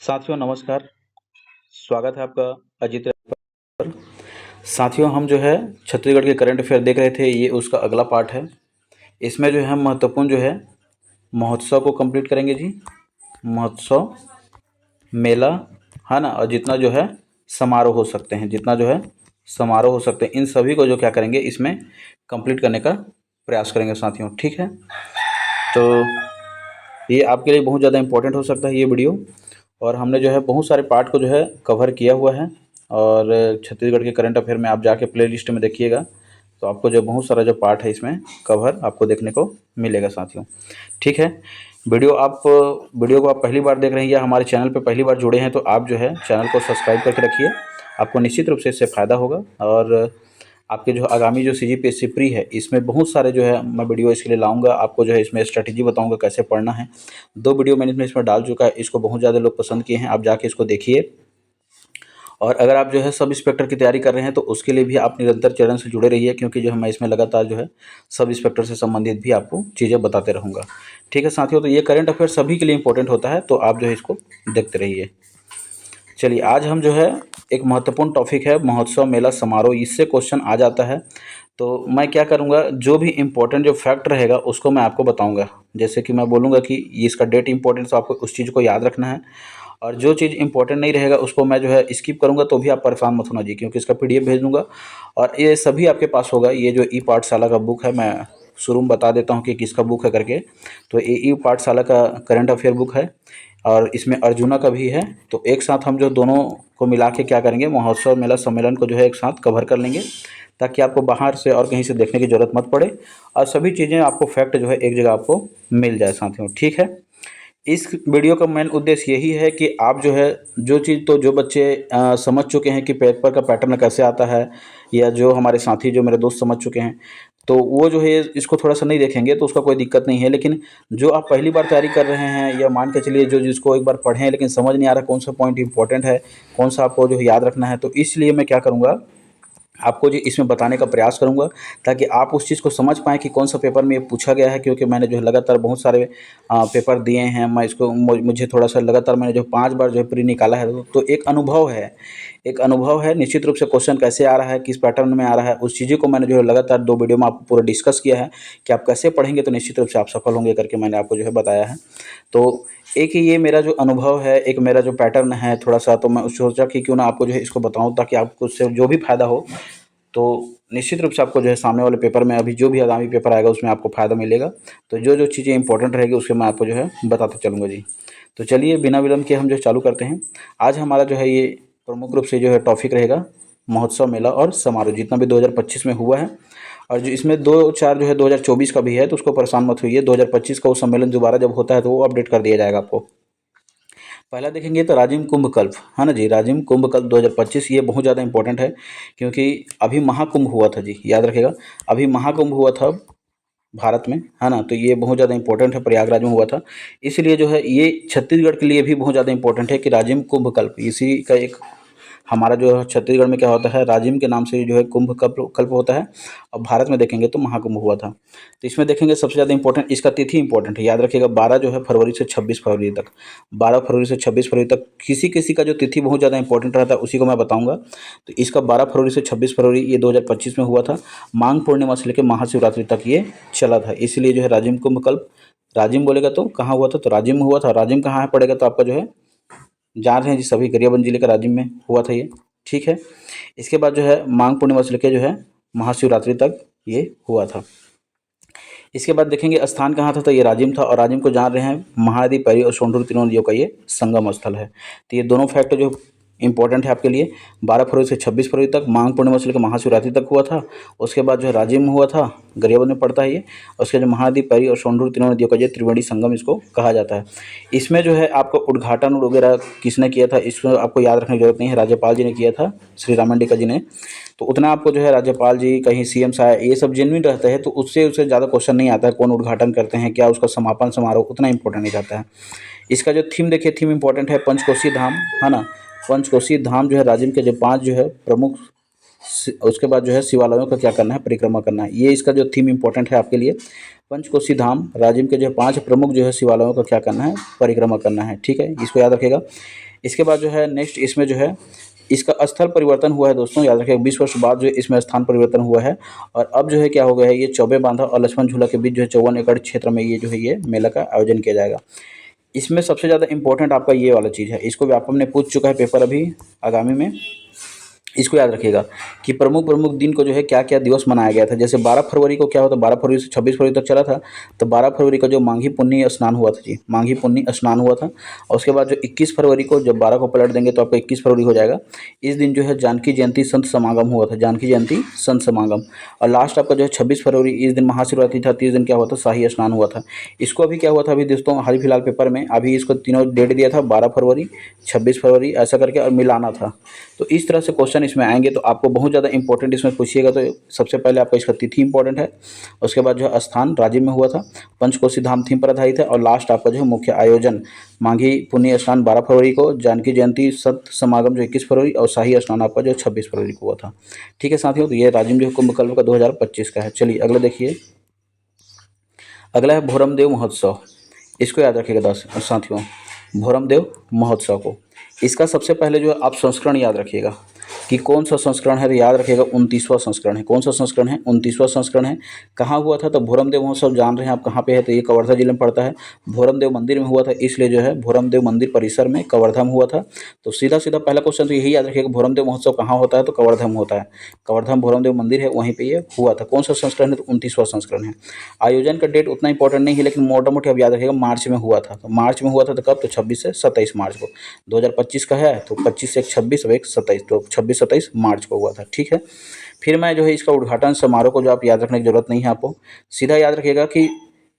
साथियों नमस्कार, स्वागत है आपका अजीत पर। साथियों हम जो है छत्तीसगढ़ के करंट अफेयर देख रहे थे, ये उसका अगला पार्ट है। इसमें जो है हम महत्वपूर्ण जो है महोत्सव को कंप्लीट करेंगे जी। महोत्सव, मेला, है ना, और जितना जो है समारोह हो सकते हैं, जितना जो है समारोह हो सकते हैं, इन सभी को जो क्या करेंगे इसमें कंप्लीट करने का प्रयास करेंगे साथियों। ठीक है, तो ये आपके लिए बहुत ज़्यादा इंपॉर्टेंट हो सकता है ये वीडियो। और हमने जो है बहुत सारे पार्ट को जो है कवर किया हुआ है। और छत्तीसगढ़ के करंट अफेयर में आप जाके प्ले लिस्ट में देखिएगा तो आपको जो बहुत सारा जो पार्ट है इसमें कवर आपको देखने को मिलेगा साथियों। ठीक है, वीडियो को आप पहली बार देख रहे हैं या हमारे चैनल पर पहली बार जुड़े हैं तो आप जो है चैनल को सब्सक्राइब करके रखिए। आपको निश्चित रूप से इससे फ़ायदा होगा। और आपके जो आगामी जो CGPSC प्री है इसमें बहुत सारे जो है मैं वीडियो इसके लिए लाऊंगा। आपको जो है इसमें स्ट्रैटेजी बताऊंगा कैसे पढ़ना है। 2 वीडियो मैंने इसमें डाल चुका है, इसको बहुत ज़्यादा लोग पसंद किए हैं, आप जाके इसको देखिए। और अगर आप जो है सब इंस्पेक्टर की तैयारी कर रहे हैं तो उसके लिए भी आप निरंतर चरण से जुड़े रहिए, क्योंकि जो है मैं इसमें लगातार जो है सब इंस्पेक्टर से संबंधित भी आपको चीज़ें बताते रहूँगा। ठीक है साथियों, तो ये करंट अफेयर सभी के लिए इंपॉर्टेंट होता है, तो आप जो है इसको देखते रहिए। चलिए, आज हम जो है एक महत्वपूर्ण टॉपिक है महोत्सव, मेला, समारोह, इससे क्वेश्चन आ जाता है। तो मैं क्या करूँगा, जो भी इम्पोर्टेंट जो फैक्ट रहेगा उसको मैं आपको बताऊँगा। जैसे कि मैं बोलूँगा कि ये इसका डेट इम्पोर्टेंट, तो आपको उस चीज़ को याद रखना है। और जो चीज़ इम्पोर्टेंट नहीं रहेगा उसको मैं जो है स्किप करूँगा, तो भी आप परेशान मत होना जी, क्योंकि इसका PDF भेज दूँगा और ये सभी आपके पास होगा। ये जो ई पाठशाला का बुक है, मैं शुरू में बता देता हूँ कि किसका बुक है करके। तो ये ई पाठशाला का करंट अफेयर बुक है और इसमें अर्जुना का भी है। तो एक साथ हम जो दोनों को मिला के क्या करेंगे, महोत्सव, मेला, सम्मेलन को जो है एक साथ कवर कर लेंगे, ताकि आपको बाहर से और कहीं से देखने की ज़रूरत मत पड़े और सभी चीज़ें आपको फैक्ट जो है एक जगह आपको मिल जाए साथियों। ठीक है, इस वीडियो का मेन उद्देश्य यही है कि आप जो है जो चीज़, तो जो बच्चे समझ चुके हैं कि पेपर का पैटर्न कैसे आता है, या जो हमारे साथी जो मेरे दोस्त समझ चुके हैं, तो वो जो है इसको थोड़ा सा नहीं देखेंगे तो उसका कोई दिक्कत नहीं है। लेकिन जो आप पहली बार तैयारी कर रहे हैं, या मान के चलिए जो जिसको एक बार पढ़े हैं लेकिन समझ नहीं आ रहा कौन सा पॉइंट इंपॉर्टेंट है, कौन सा आपको जो है याद रखना है, तो इसलिए मैं क्या करूँगा, आपको जो इसमें बताने का प्रयास करूँगा, ताकि आप उस चीज़ को समझ पाएँ कि कौन सा पेपर में ये पूछा गया है। क्योंकि मैंने जो है लगातार बहुत सारे पेपर दिए हैं, मैं इसको मुझे थोड़ा सा लगातार मैंने जो 5 बार जो है प्री निकाला है, तो एक अनुभव है निश्चित रूप से। क्वेश्चन कैसे आ रहा है, किस पैटर्न में आ रहा है, उस चीज़ों को मैंने जो है लगातार 2 वीडियो में आपको पूरा डिस्कस किया है कि आप कैसे पढ़ेंगे तो निश्चित रूप से आप सफल होंगे करके मैंने आपको जो है बताया है। तो एक ही ये मेरा जो अनुभव है, एक मेरा जो पैटर्न है थोड़ा-सा, तो मैं सोचा कि क्यों ना आपको जो है इसको बताऊँ, ताकि आपको उससे जो भी फ़ायदा हो। तो निश्चित रूप से आपको जो है सामने वाले पेपर में, अभी जो भी आगामी पेपर आएगा उसमें आपको फ़ायदा मिलेगा। तो जो चीज़ें इंपॉर्टेंट रहेगी उसके मैं आपको जो है बताता चलूँगा जी। तो चलिए बिना विलंब के हम जो चालू करते हैं। आज हमारा जो है ये प्रमुख रूप से जो है टॉपिक रहेगा महोत्सव, मेला और समारोह, जितना भी 2025 में हुआ है। और जो इसमें 2-4 जो है 2024 का भी है, तो उसको परेशान मत होइए। 2025 का वो सम्मेलन दोबारा जब होता है तो वो अपडेट कर दिया जाएगा आपको। पहला देखेंगे तो राजिम कुंभ कल्प, है ना जी, राजिम कुंभ कल्प 2025, ये बहुत ज़्यादा इंपॉर्टेंट है। क्योंकि अभी महाकुंभ हुआ था जी, याद रखिएगा, अभी महाकुंभ हुआ था भारत में, है ना। तो ये बहुत ज़्यादा इंपॉर्टेंट है, प्रयागराज में हुआ था। इसलिए जो है ये छत्तीसगढ़ के लिए भी बहुत ज़्यादा इंपॉर्टेंट है कि राजिम कुंभ कल्प, इसी का एक हमारा जो है छत्तीसगढ़ में क्या होता है, राजिम के नाम से जो है कुंभ कल्प होता है। और भारत में देखेंगे तो महाकुंभ हुआ था। तो इसमें देखेंगे सबसे ज़्यादा इंपॉर्टेंट इसका तिथि इंपॉर्टेंट है, याद रखिएगा। 12 जो है फरवरी से 26 फरवरी तक, 12 फरवरी से 26 फरवरी तक किसी किसी का जो तिथि बहुत ज़्यादा इंपॉर्टेंट रहता है उसी को मैं बताऊंगा। तो इसका 12 फरवरी से 26 फरवरी ये 2025 में हुआ था। माघ पूर्णिमा से लेकर महाशिवरात्रि तक ये चला था। इसलिए जो है राजिम कुंभ कल्प, राजिम बोलेगा तो कहाँ हुआ था, तो राजिम में हुआ था। राजिम कहाँ है पड़ेगा, तो आपका जो है जान रहे हैं जी सभी, गरियाबंद जिले का राजिम में हुआ था ये। ठीक है, इसके बाद जो है माघ पूर्णिमा से लेकर जो है महाशिवरात्रि तक ये हुआ था। इसके बाद देखेंगे स्थान कहाँ था, तो ये राजिम था। और राजिम को जान रहे हैं महानदी, पैरी और सोंढूर तीनों नदियों का ये संगम स्थल है। तो ये दोनों फैक्ट जो इंपॉर्टेंट है आपके लिए। 12 फरवरी से 26 फरवरी तक, माघ पूर्णिमा से लेकर महाशिवरात्रि तक हुआ था। उसके बाद जो है राजिम में हुआ था, गरियाबंद में पड़ता है ये। उसके जो महानदी, पैरी और सोंढूर तीनों नदियों का ये त्रिवेणी संगम इसको कहा जाता है। इसमें जो है आपको उद्घाटन वगैरह किसने किया था, इसमें आपको याद रखने की जरूरत नहीं है, राज्यपाल जी ने किया था, श्री रामंडिका जी ने। तो उतना आपको जो है राज्यपाल जी, कहीं CM साहब, ये सब जेन्युइन रहते हैं, तो उससे ज़्यादा क्वेश्चन नहीं आता है कौन उद्घाटन करते हैं, क्या उसका समापन समारोह, उतना इंपॉर्टेंट नहीं रहता है। इसका जो थीम देखिए, थीम इंपॉर्टेंट है, पंचकोसी धाम, है ना। पंचकोसी धाम जो है राजिम के जो 5 जो है प्रमुख, उसके बाद जो है शिवालयों का क्या करना है, परिक्रमा करना है। ये इसका जो थीम इंपॉर्टेंट है आपके लिए, पंचकोसी धाम, राजिम के जो 5 प्रमुख जो है शिवालयों का क्या करना है, परिक्रमा करना है। ठीक है, इसको याद रखिएगा। इसके बाद जो है नेक्स्ट इसमें जो है इसका स्थल परिवर्तन हुआ है दोस्तों, याद रखिए 20 वर्ष बाद जो है इसमें स्थान परिवर्तन हुआ है। और अब जो है क्या हो गया है, ये चौबे बांधा और लक्ष्मण झूला के बीच जो है 54 एकड़ क्षेत्र में ये जो है ये मेला का आयोजन किया जाएगा। इसमें सबसे ज़्यादा इंपॉर्टेंट आपका ये वाला चीज़ है, इसको व्यापक ने पूछ चुका है पेपर अभी आगामी में। इसको याद रखिएगा कि प्रमुख प्रमुख दिन को जो है क्या क्या दिवस मनाया गया था। जैसे 12 फरवरी को क्या होता, 12 फरवरी से 26 फरवरी तक चला था। तो 12 फरवरी को जो माघी पुन्नी स्नान हुआ था जी, माघी पुन्नी स्नान हुआ था। और उसके बाद जो 21 फरवरी को, जब 12 को पलट देंगे तो आपका 21 फरवरी हो जाएगा। इस दिन जो है जानकी जयंती संत समागम हुआ था, जानकी जयंती संत समागम। और लास्ट आपका जो है 26 फरवरी, इस दिन महाशिवरात्रि था। 30 दिन क्या हुआ था, शाही स्नान हुआ था। इसको अभी क्या हुआ था, अभी दोस्तों हाल फिलहाल पेपर में अभी इसको तीनों डेट दिया था, 12 फरवरी, 26 फरवरी ऐसा करके और मिलाना था। तो इस तरह से क्वेश्चन इसमें आएंगे। तो आपको बहुत ज़्यादा इंपॉर्टेंट इसमें पूछिएगा तो सबसे पहले आपका इसका तिथि इंपॉर्टेंट है, उसके बाद जो है स्थान राज्य में हुआ था, पंचकोशी धाम थीम पर आधारित है, और लास्ट आपका जो है मुख्य आयोजन माघी पुण्य स्नान 12 फरवरी को, जानकी जयंती संत समागम जो 21 फरवरी, और शाही स्नान आपका जो 26 फरवरी को हुआ था। ठीक है साथियों, तो ये राज्य में जो कुंभकर्ण का 2025 का है। चलिए अगला देखिए, अगला है भोरमदेव महोत्सव। इसको याद रखिएगा साथियों, भोरमदेव महोत्सव को। इसका सबसे पहले जो है आप संस्करण याद रखिएगा कि कौन सा संस्करण है। तो याद रखिएगा 29वां संस्करण है। कौन सा संस्करण है, 29वां संस्करण है। कहाँ हुआ था, तो भोरमदेव महोत्सव जान रहे हैं आप कहाँ पे है, तो ये कवर्धा जिले में पड़ता है। भोरमदेव मंदिर में हुआ था, इसलिए जो है भोरमदेव मंदिर परिसर में कवर्धा में हुआ था। तो सीधा सीधा पहला क्वेश्चन तो यही याद रखिएगा, भोरमदेव महोत्सव कहाँ होता है, तो कवर्धा में होता है। कवर्धा में भोरमदेव मंदिर है, वहीं पर ये हुआ था। कौन सा संस्करण है, तो 29वां संस्करण है। आयोजन का डेट उतना इंपॉर्टेंट नहीं है, लेकिन मोटा मोटी आप याद रखिएगा मार्च में हुआ था। तो मार्च में हुआ था, तो कब, तो 26 से 27 मार्च को। 2025 का है तो 25 से 26 और 1 27, तो 26-27 मार्च को हुआ था। ठीक है, फिर मैं जो है इसका उद्घाटन समारोह को जो आप याद रखने की जरूरत नहीं है आपको, सीधा याद रखिएगा कि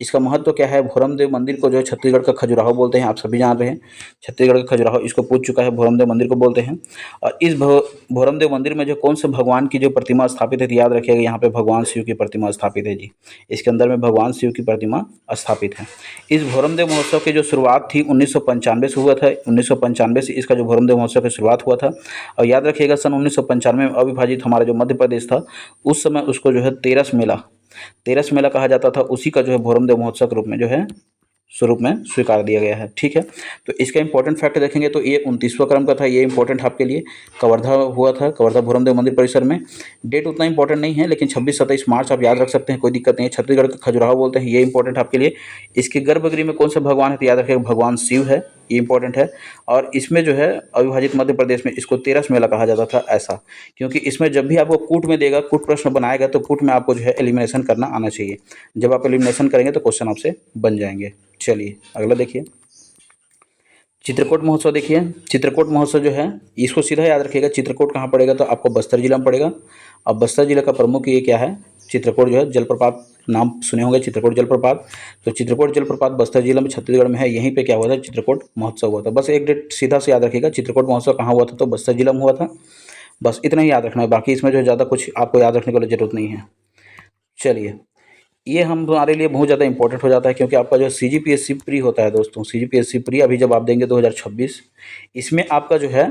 इसका महत्व क्या है। भोरमदेव मंदिर को जो है छत्तीसगढ़ का खजुराहो बोलते हैं, आप सभी जान रहे हैं। छत्तीसगढ़ का खजुराहो इसको पूछ चुका है, भोरमदेव मंदिर को बोलते हैं। और इस भोरमदेव मंदिर में जो कौन से भगवान की जो प्रतिमा स्थापित है, तो याद रखिएगा यहाँ पे भगवान शिव की प्रतिमा स्थापित है जी। इसके अंदर में भगवान शिव की प्रतिमा स्थापित है। इस भोरमदेव महोत्सव की जो शुरुआत थी 1995 से हुआ था। 1995 से इसका जो भोरमदेव महोत्सव की शुरुआत हुआ था। और याद रखिएगा सन 1995 में अविभाजित हमारा जो मध्य प्रदेश था, उस समय उसको जो है तेरस मेला कहा जाता था। उसी का जो है भोरमदेव महोत्सव के रूप में जो है स्वरूप में स्वीकार दिया गया है। ठीक है, तो इसका इंपॉर्टेंट फैक्ट देखेंगे तो ये 29वां क्रम का था। ये इंपॉर्टेंट आपके लिए कवर्धा हुआ था, कवर्धा भोरमदेव मंदिर परिसर में। डेट उतना इंपॉर्टेंट नहीं है, लेकिन 26-27 मार्च आप याद रख सकते हैं, कोई दिक्कत नहीं है। छत्तीसगढ़ का खजुराहो बोलते हैं, ये इंपॉर्टेंट आपके लिए। इसके गर्भगृह में कौन सा भगवान है, तो याद रखिएगा भगवान शिव है, ये इंपॉर्टेंट है। और इसमें जो है अविभाजित मध्य प्रदेश में इसको तेरस मेला कहा जाता था, ऐसा क्योंकि इसमें जब भी आपको कूट में देगा, कूट प्रश्न बनाएगा, तो कूट में आपको जो है एलिमिनेशन करना आना चाहिए। जब आप एलिमिनेशन करेंगे तो क्वेश्चन आपसे बन जाएंगे। चलिए अगला देखिए, चित्रकूट महोत्सव। देखिए चित्रकूट महोत्सव जो है इसको सीधा याद रखिएगा, चित्रकूट कहाँ पड़ेगा, तो आपको बस्तर जिला में पड़ेगा। अब बस्तर जिला का प्रमुख ये क्या है, चित्रकूट जो है जलप्रपात, नाम सुने होंगे चित्रकूट जलप्रपात। तो चित्रकूट जलप्रपात बस्तर जिला में छत्तीसगढ़ में है। यहीं पे क्या हुआ था, चित्रकूट महोत्सव हुआ था। बस एक डेट सीधा से याद रखिएगा, चित्रकूट महोत्सव कहाँ हुआ था, तो बस्तर जिला में हुआ था। बस इतना ही याद रखना है, बाकी इसमें जो ज़्यादा कुछ आपको याद रखने की जरूरत नहीं है। चलिए, ये हमारे लिए बहुत ज़्यादा इंपॉर्टेंट हो जाता है, क्योंकि आपका जो CGPSC प्री होता है दोस्तों, CGPSC प्री अभी जब आप देंगे 2026, इसमें आपका जो है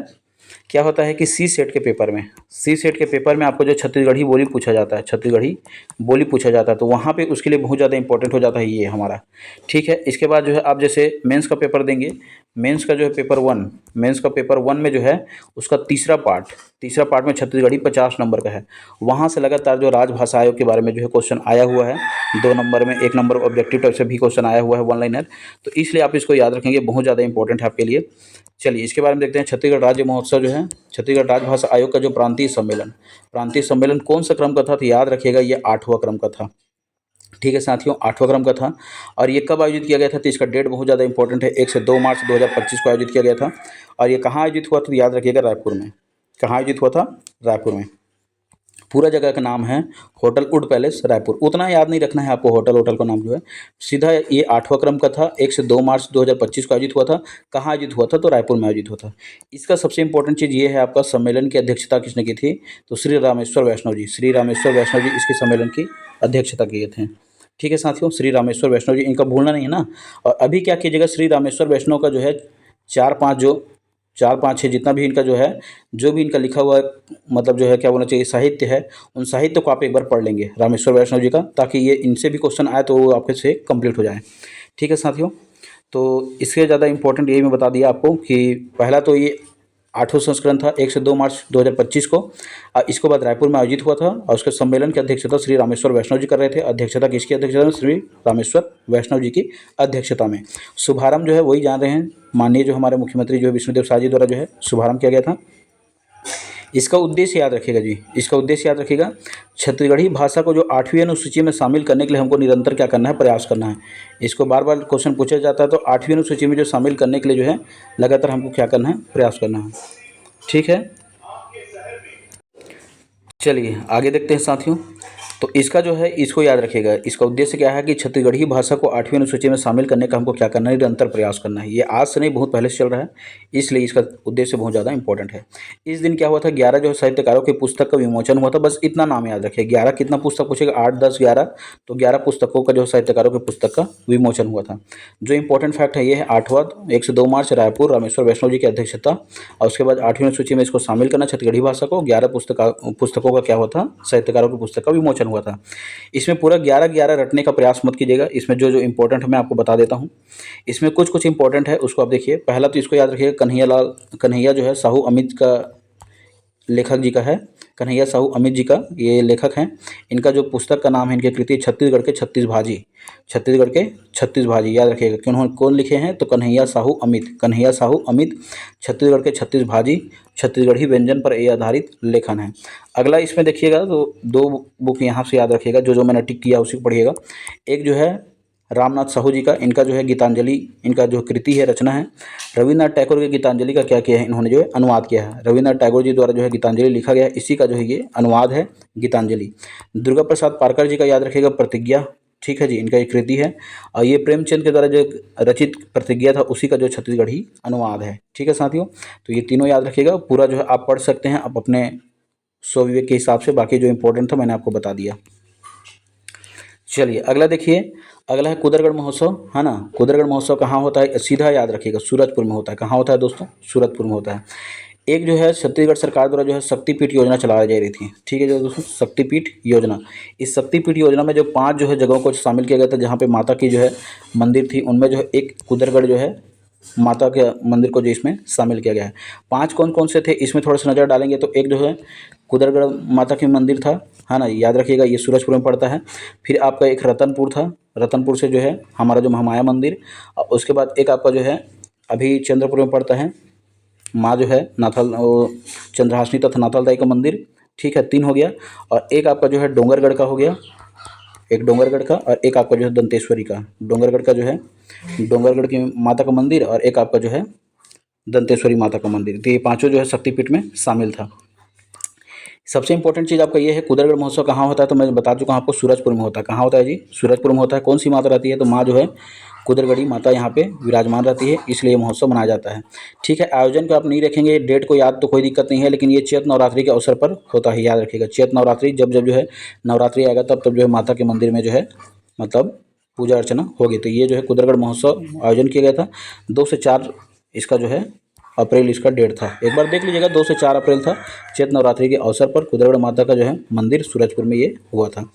क्या होता है कि सी सेट के पेपर में आपको जो छत्तीसगढ़ी बोली पूछा जाता है, छत्तीसगढ़ी बोली पूछा जाता है। तो वहाँ पे उसके लिए बहुत ज़्यादा इंपॉर्टेंट हो जाता है ये हमारा। ठीक है, इसके बाद जो है आप जैसे मेंस का पेपर देंगे, मेंस का जो है पेपर वन में जो है उसका तीसरा पार्ट में छत्तीसगढ़ी 50 नंबर का है। वहाँ से लगातार जो राजभाषा आयोग के बारे में जो है क्वेश्चन आया हुआ है 2 नंबर में, 1 नंबर ऑब्जेक्टिव टाइप से भी क्वेश्चन आया हुआ है, 1 लाइनर। तो इसलिए आप इसको याद रखेंगे, बहुत ज़्यादा इंपॉर्टेंट है आपके लिए। चलिए इसके बारे में देखते हैं, छत्तीसगढ़ राज्य महोत्सव जो है, छत्तीसगढ़ राजभाषा आयोग का जो प्रांतीय सम्मेलन कौन सा क्रम का था, तो याद रखिएगा ये 8वां क्रम का था। ठीक है साथियों, 8वां क्रम का था। और ये कब आयोजित किया गया था, तो इसका डेट बहुत ज़्यादा इंपॉर्टेंट है, 1 से 2 मार्च 2025 को आयोजित किया गया था। और ये कहाँ आयोजित हुआ था, तो याद रखिएगा रायपुर में। कहाँ आयोजित हुआ था, रायपुर में। पूरा जगह का नाम है होटल वुड पैलेस रायपुर। उतना याद नहीं रखना है आपको, होटल का नाम जो है सीधा ये 8वां क्रम का था। 1 से 2 मार्च 2025 को आयोजित हुआ था। कहाँ आयोजित हुआ था, तो रायपुर में आयोजित हुआ था। इसका सबसे इंपॉर्टेंट चीज़ ये है, आपका सम्मेलन की अध्यक्षता किसने की थी, तो श्री रामेश्वर वैष्णव जी इसके सम्मेलन की अध्यक्षता किए थे। ठीक है साथियों, श्री रामेश्वर वैष्णव जी, इनका भूलना नहीं है ना। और अभी क्या कीजिएगा, श्री रामेश्वर वैष्णव का जो है 4-5-6 जितना भी इनका जो है, जो भी इनका लिखा हुआ मतलब जो है क्या बोलना चाहिए साहित्य है, उन साहित्य को आप एक बार पढ़ लेंगे रामेश्वर वैष्णव जी का, ताकि ये इनसे भी क्वेश्चन आए तो वो आपके से कंप्लीट हो जाए। ठीक है साथियों, तो इससे ज़्यादा इम्पोर्टेंट यही मैं बता दिया आपको कि पहला तो ये 8वां संस्करण था 1 से 2 मार्च 2025 को। इसके बाद रायपुर में आयोजित हुआ था और उसके सम्मेलन की अध्यक्षता श्री रामेश्वर वैष्णव जी कर रहे थे। अध्यक्षता किसकी अध्यक्षता में? श्री रामेश्वर वैष्णव जी की अध्यक्षता में। शुभारंभ जो है वही जान रहे हैं, माननीय जो हमारे मुख्यमंत्री जो है विष्णुदेव साय जी द्वारा जो है शुभारंभ किया गया था। इसका उद्देश्य याद रखिएगा जी, इसका उद्देश्य याद रखिएगा, छत्तीसगढ़ी भाषा को जो 8वीं अनुसूची में शामिल करने के लिए हमको निरंतर क्या करना है? प्रयास करना है। इसको बार बार क्वेश्चन पूछा जाता है, तो 8वीं अनुसूची में जो शामिल करने के लिए जो है लगातार हमको क्या करना है? प्रयास करना है। ठीक है, चलिए आगे देखते हैं साथियों। तो इसका जो है इसको याद रखिएगा, इसका उद्देश्य क्या है कि छत्तीसगढ़ी भाषा को 8वीं अनुसूची में शामिल करने का हमको क्या करना है? निरंतर प्रयास करना है। ये आज से नहीं, बहुत पहले से चल रहा है, इसलिए इसका उद्देश्य बहुत ज़्यादा इंपॉर्टेंट है। इस दिन क्या हुआ था? 11 जो है साहित्यकारों की पुस्तक का विमोचन हुआ था। बस इतना नाम याद रखिए। 11 कितना पुस्तक पूछेगा? 8, 10, 11, तो 11 पुस्तकों का जो है साहित्यकारों की पुस्तक का विमोचन हुआ था। जो इंपॉर्टेंट फैक्ट है ये है 8वां 1 से 2 मार्च रायपुर रामेश्वर वैष्णव जी की अध्यक्षता, और उसके बाद 8वीं अनुसूची में इसको शामिल करना छत्तीसगढ़ी भाषा को। 11 पुस्तकों का क्या हुआ था? साहित्यकारों की पुस्तक का विमोचन हुआ था। इसमें पूरा 11 रटने का प्रयास मत कीजिएगा। इसमें जो जो इंपॉर्टेंट है मैं आपको बता देता हूँ। इसमें कुछ कुछ इंपॉर्टेंट है, उसको आप देखिए। पहला तो इसको याद रखिएगा, कन्हैया जो है साहू अमित का लेखक जी का है। कन्हैया साहू अमित जी का ये लेखक हैं। इनका जो पुस्तक का नाम है, इनकी कृति छत्तीसगढ़ के 36 भाजी। छत्तीसगढ़ के 36 भाजी याद रखिएगा कि उन्होंने कौन लिखे हैं? तो कन्हैया साहू अमित, कन्हैया साहू अमित, छत्तीसगढ़ के 36 भाजी, छत्तीसगढ़ी व्यंजन पर ये आधारित लेखन है। अगला इसमें देखिएगा तो 2 बुक यहाँ से याद रखिएगा, जो मैंने टिक किया उसी को पढ़िएगा। एक जो है रामनाथ साहू जी का, इनका जो है गीतांजलि, इनका जो कृति है, रचना है। रविन्द्रनाथ टैगोर की गीतांजलि का क्या किया है? इन्होंने जो है अनुवाद किया है। रविन्द्रनाथ टैगोर जी द्वारा जो है गीतांजलि लिखा गया है, इसी का जो है ये अनुवाद है गीतांजलि। दुर्गा प्रसाद पारकर जी का याद रखिएगा प्रतिज्ञा, ठीक है जी, इनका एक कृति है। और ये प्रेमचंद के द्वारा जो रचित प्रतिज्ञा था उसी का जो छत्तीसगढ़ी अनुवाद है। ठीक है साथियों, तो ये तीनों याद रखिएगा। पूरा जो है आप पढ़ सकते हैं आप अपने स्वविवेक के हिसाब से। बाकी जो इंपॉर्टेंट था मैंने आपको बता दिया। चलिए अगला देखिए, अगला है कुदरगढ़ महोत्सव, है ना। कुदरगढ़ महोत्सव कहाँ होता है? सीधा याद रखिएगा, सूरजपुर में होता है। कहाँ होता है दोस्तों? सूरजपुर में होता है। एक जो है छत्तीसगढ़ सरकार द्वारा जो है शक्तिपीठ योजना चलाई जा रही थी, ठीक है जो दोस्तों, शक्तिपीठ योजना। इस शक्तिपीठ योजना में जो 5 जो है जगहों को शामिल किया गया था जहाँ पे माता की जो है मंदिर थी, उनमें जो है एक कुदरगढ़ जो है माता के मंदिर को जो इसमें शामिल किया गया है। 5 कौन कौन से थे इसमें थोड़ा सा नज़र डालेंगे तो एक जो है कुदरगढ़ माता की मंदिर था, है ना, याद रखिएगा, ये सूरजपुर में पड़ता है। फिर आपका एक रतनपुर था, रतनपुर से जो है हमारा जो महामाया मंदिर। और उसके बाद एक आपका जो है अभी चंद्रपुर में पड़ता है माँ जो है नाथल चंद्रहासिनी तथा नाथलदाई का मंदिर, ठीक है, 3 हो गया। और एक आपका जो है डोंगरगढ़ का हो गया, एक डोंगरगढ़ का, और एक आपका जो है दंतेश्वरी का। डोंगरगढ़ का जो है डोंगरगढ़ की माता का मंदिर, और एक आपका जो है दंतेश्वरी माता का मंदिर। तो ये पाँचों जो है शक्तिपीठ में शामिल था। सबसे इंपॉर्टेंट चीज़ आपका ये है कुदरगढ़ महोत्सव कहाँ होता है? तो मैं बता चुका हूँ आपको, सूरजपुर में होता है। कहाँ होता है जी? सूरजपुर में होता है। कौन सी माता रहती है? तो माँ जो है कुदरगढ़ी माता यहाँ पे विराजमान रहती है, इसलिए ये महोत्सव मनाया जाता है। ठीक है, आयोजन को आप नहीं रखेंगे, डेट को याद तो कोई दिक्कत नहीं है, लेकिन ये चैत्र नवरात्रि के अवसर पर होता है, याद रखिएगा। चैत्र नवरात्रि जब जब जो है नवरात्रि आएगा तब तब जो है माता के मंदिर में जो है मतलब पूजा अर्चना होगी। तो ये जो है कुदरगढ़ महोत्सव आयोजन किया गया था। 2 से 4 इसका जो है अप्रैल इसका डेट था, एक बार देख लीजिएगा। 2 से 4 अप्रैल था। चैत्र नवरात्रि के अवसर पर कुदरगढ़ माता का जो है मंदिर सूरजपुर में ये हुआ था।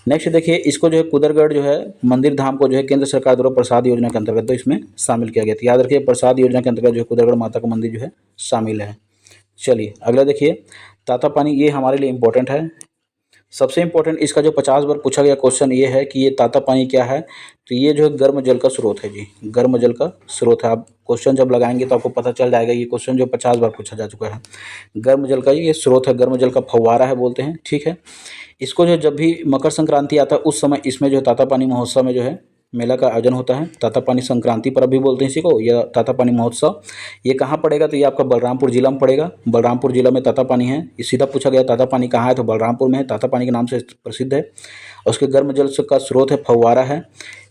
नेक्स्ट देखिए, इसको जो है कुदरगढ़ जो है मंदिर धाम को जो है केंद्र सरकार द्वारा प्रसाद योजना के अंतर्गत तो इसमें शामिल किया गया था। याद रखिए, प्रसाद योजना के अंतर्गत जो है कुदरगढ़ माता का मंदिर जो है शामिल है। चलिए अगला देखिए, तातापानी, ये हमारे लिए इम्पोर्टेंट है। सबसे इम्पोर्टेंट इसका जो 50 बार पूछा गया क्वेश्चन ये है कि ये तातापानी क्या है? तो ये जो है गर्म जल का स्रोत है जी, गर्म जल का स्रोत है। आप क्वेश्चन जब लगाएंगे तो आपको पता चल जाएगा। ये क्वेश्चन जो 50 बार पूछा जा चुका है, गर्म जल का ये स्रोत है, गर्म जल का फव्वारा है बोलते हैं, ठीक है। इसको जो जब भी मकर संक्रांति आता है उस समय इसमें जो है तातापानी महोत्सव में जो है मेला का आयोजन होता है। तातापानी संक्रांति पर अभी बोलते हैं इसी को, यह तातापानी महोत्सव। ये कहाँ पड़ेगा? तो ये आपका बलरामपुर जिला में पड़ेगा। बलरामपुर जिला में तातापानी है। ये सीधा पूछा गया तातापानी कहाँ है, तो बलरामपुर में है, तातापानी के नाम से प्रसिद्ध है। उसके गर्म जल का स्रोत है, फव्वारा है।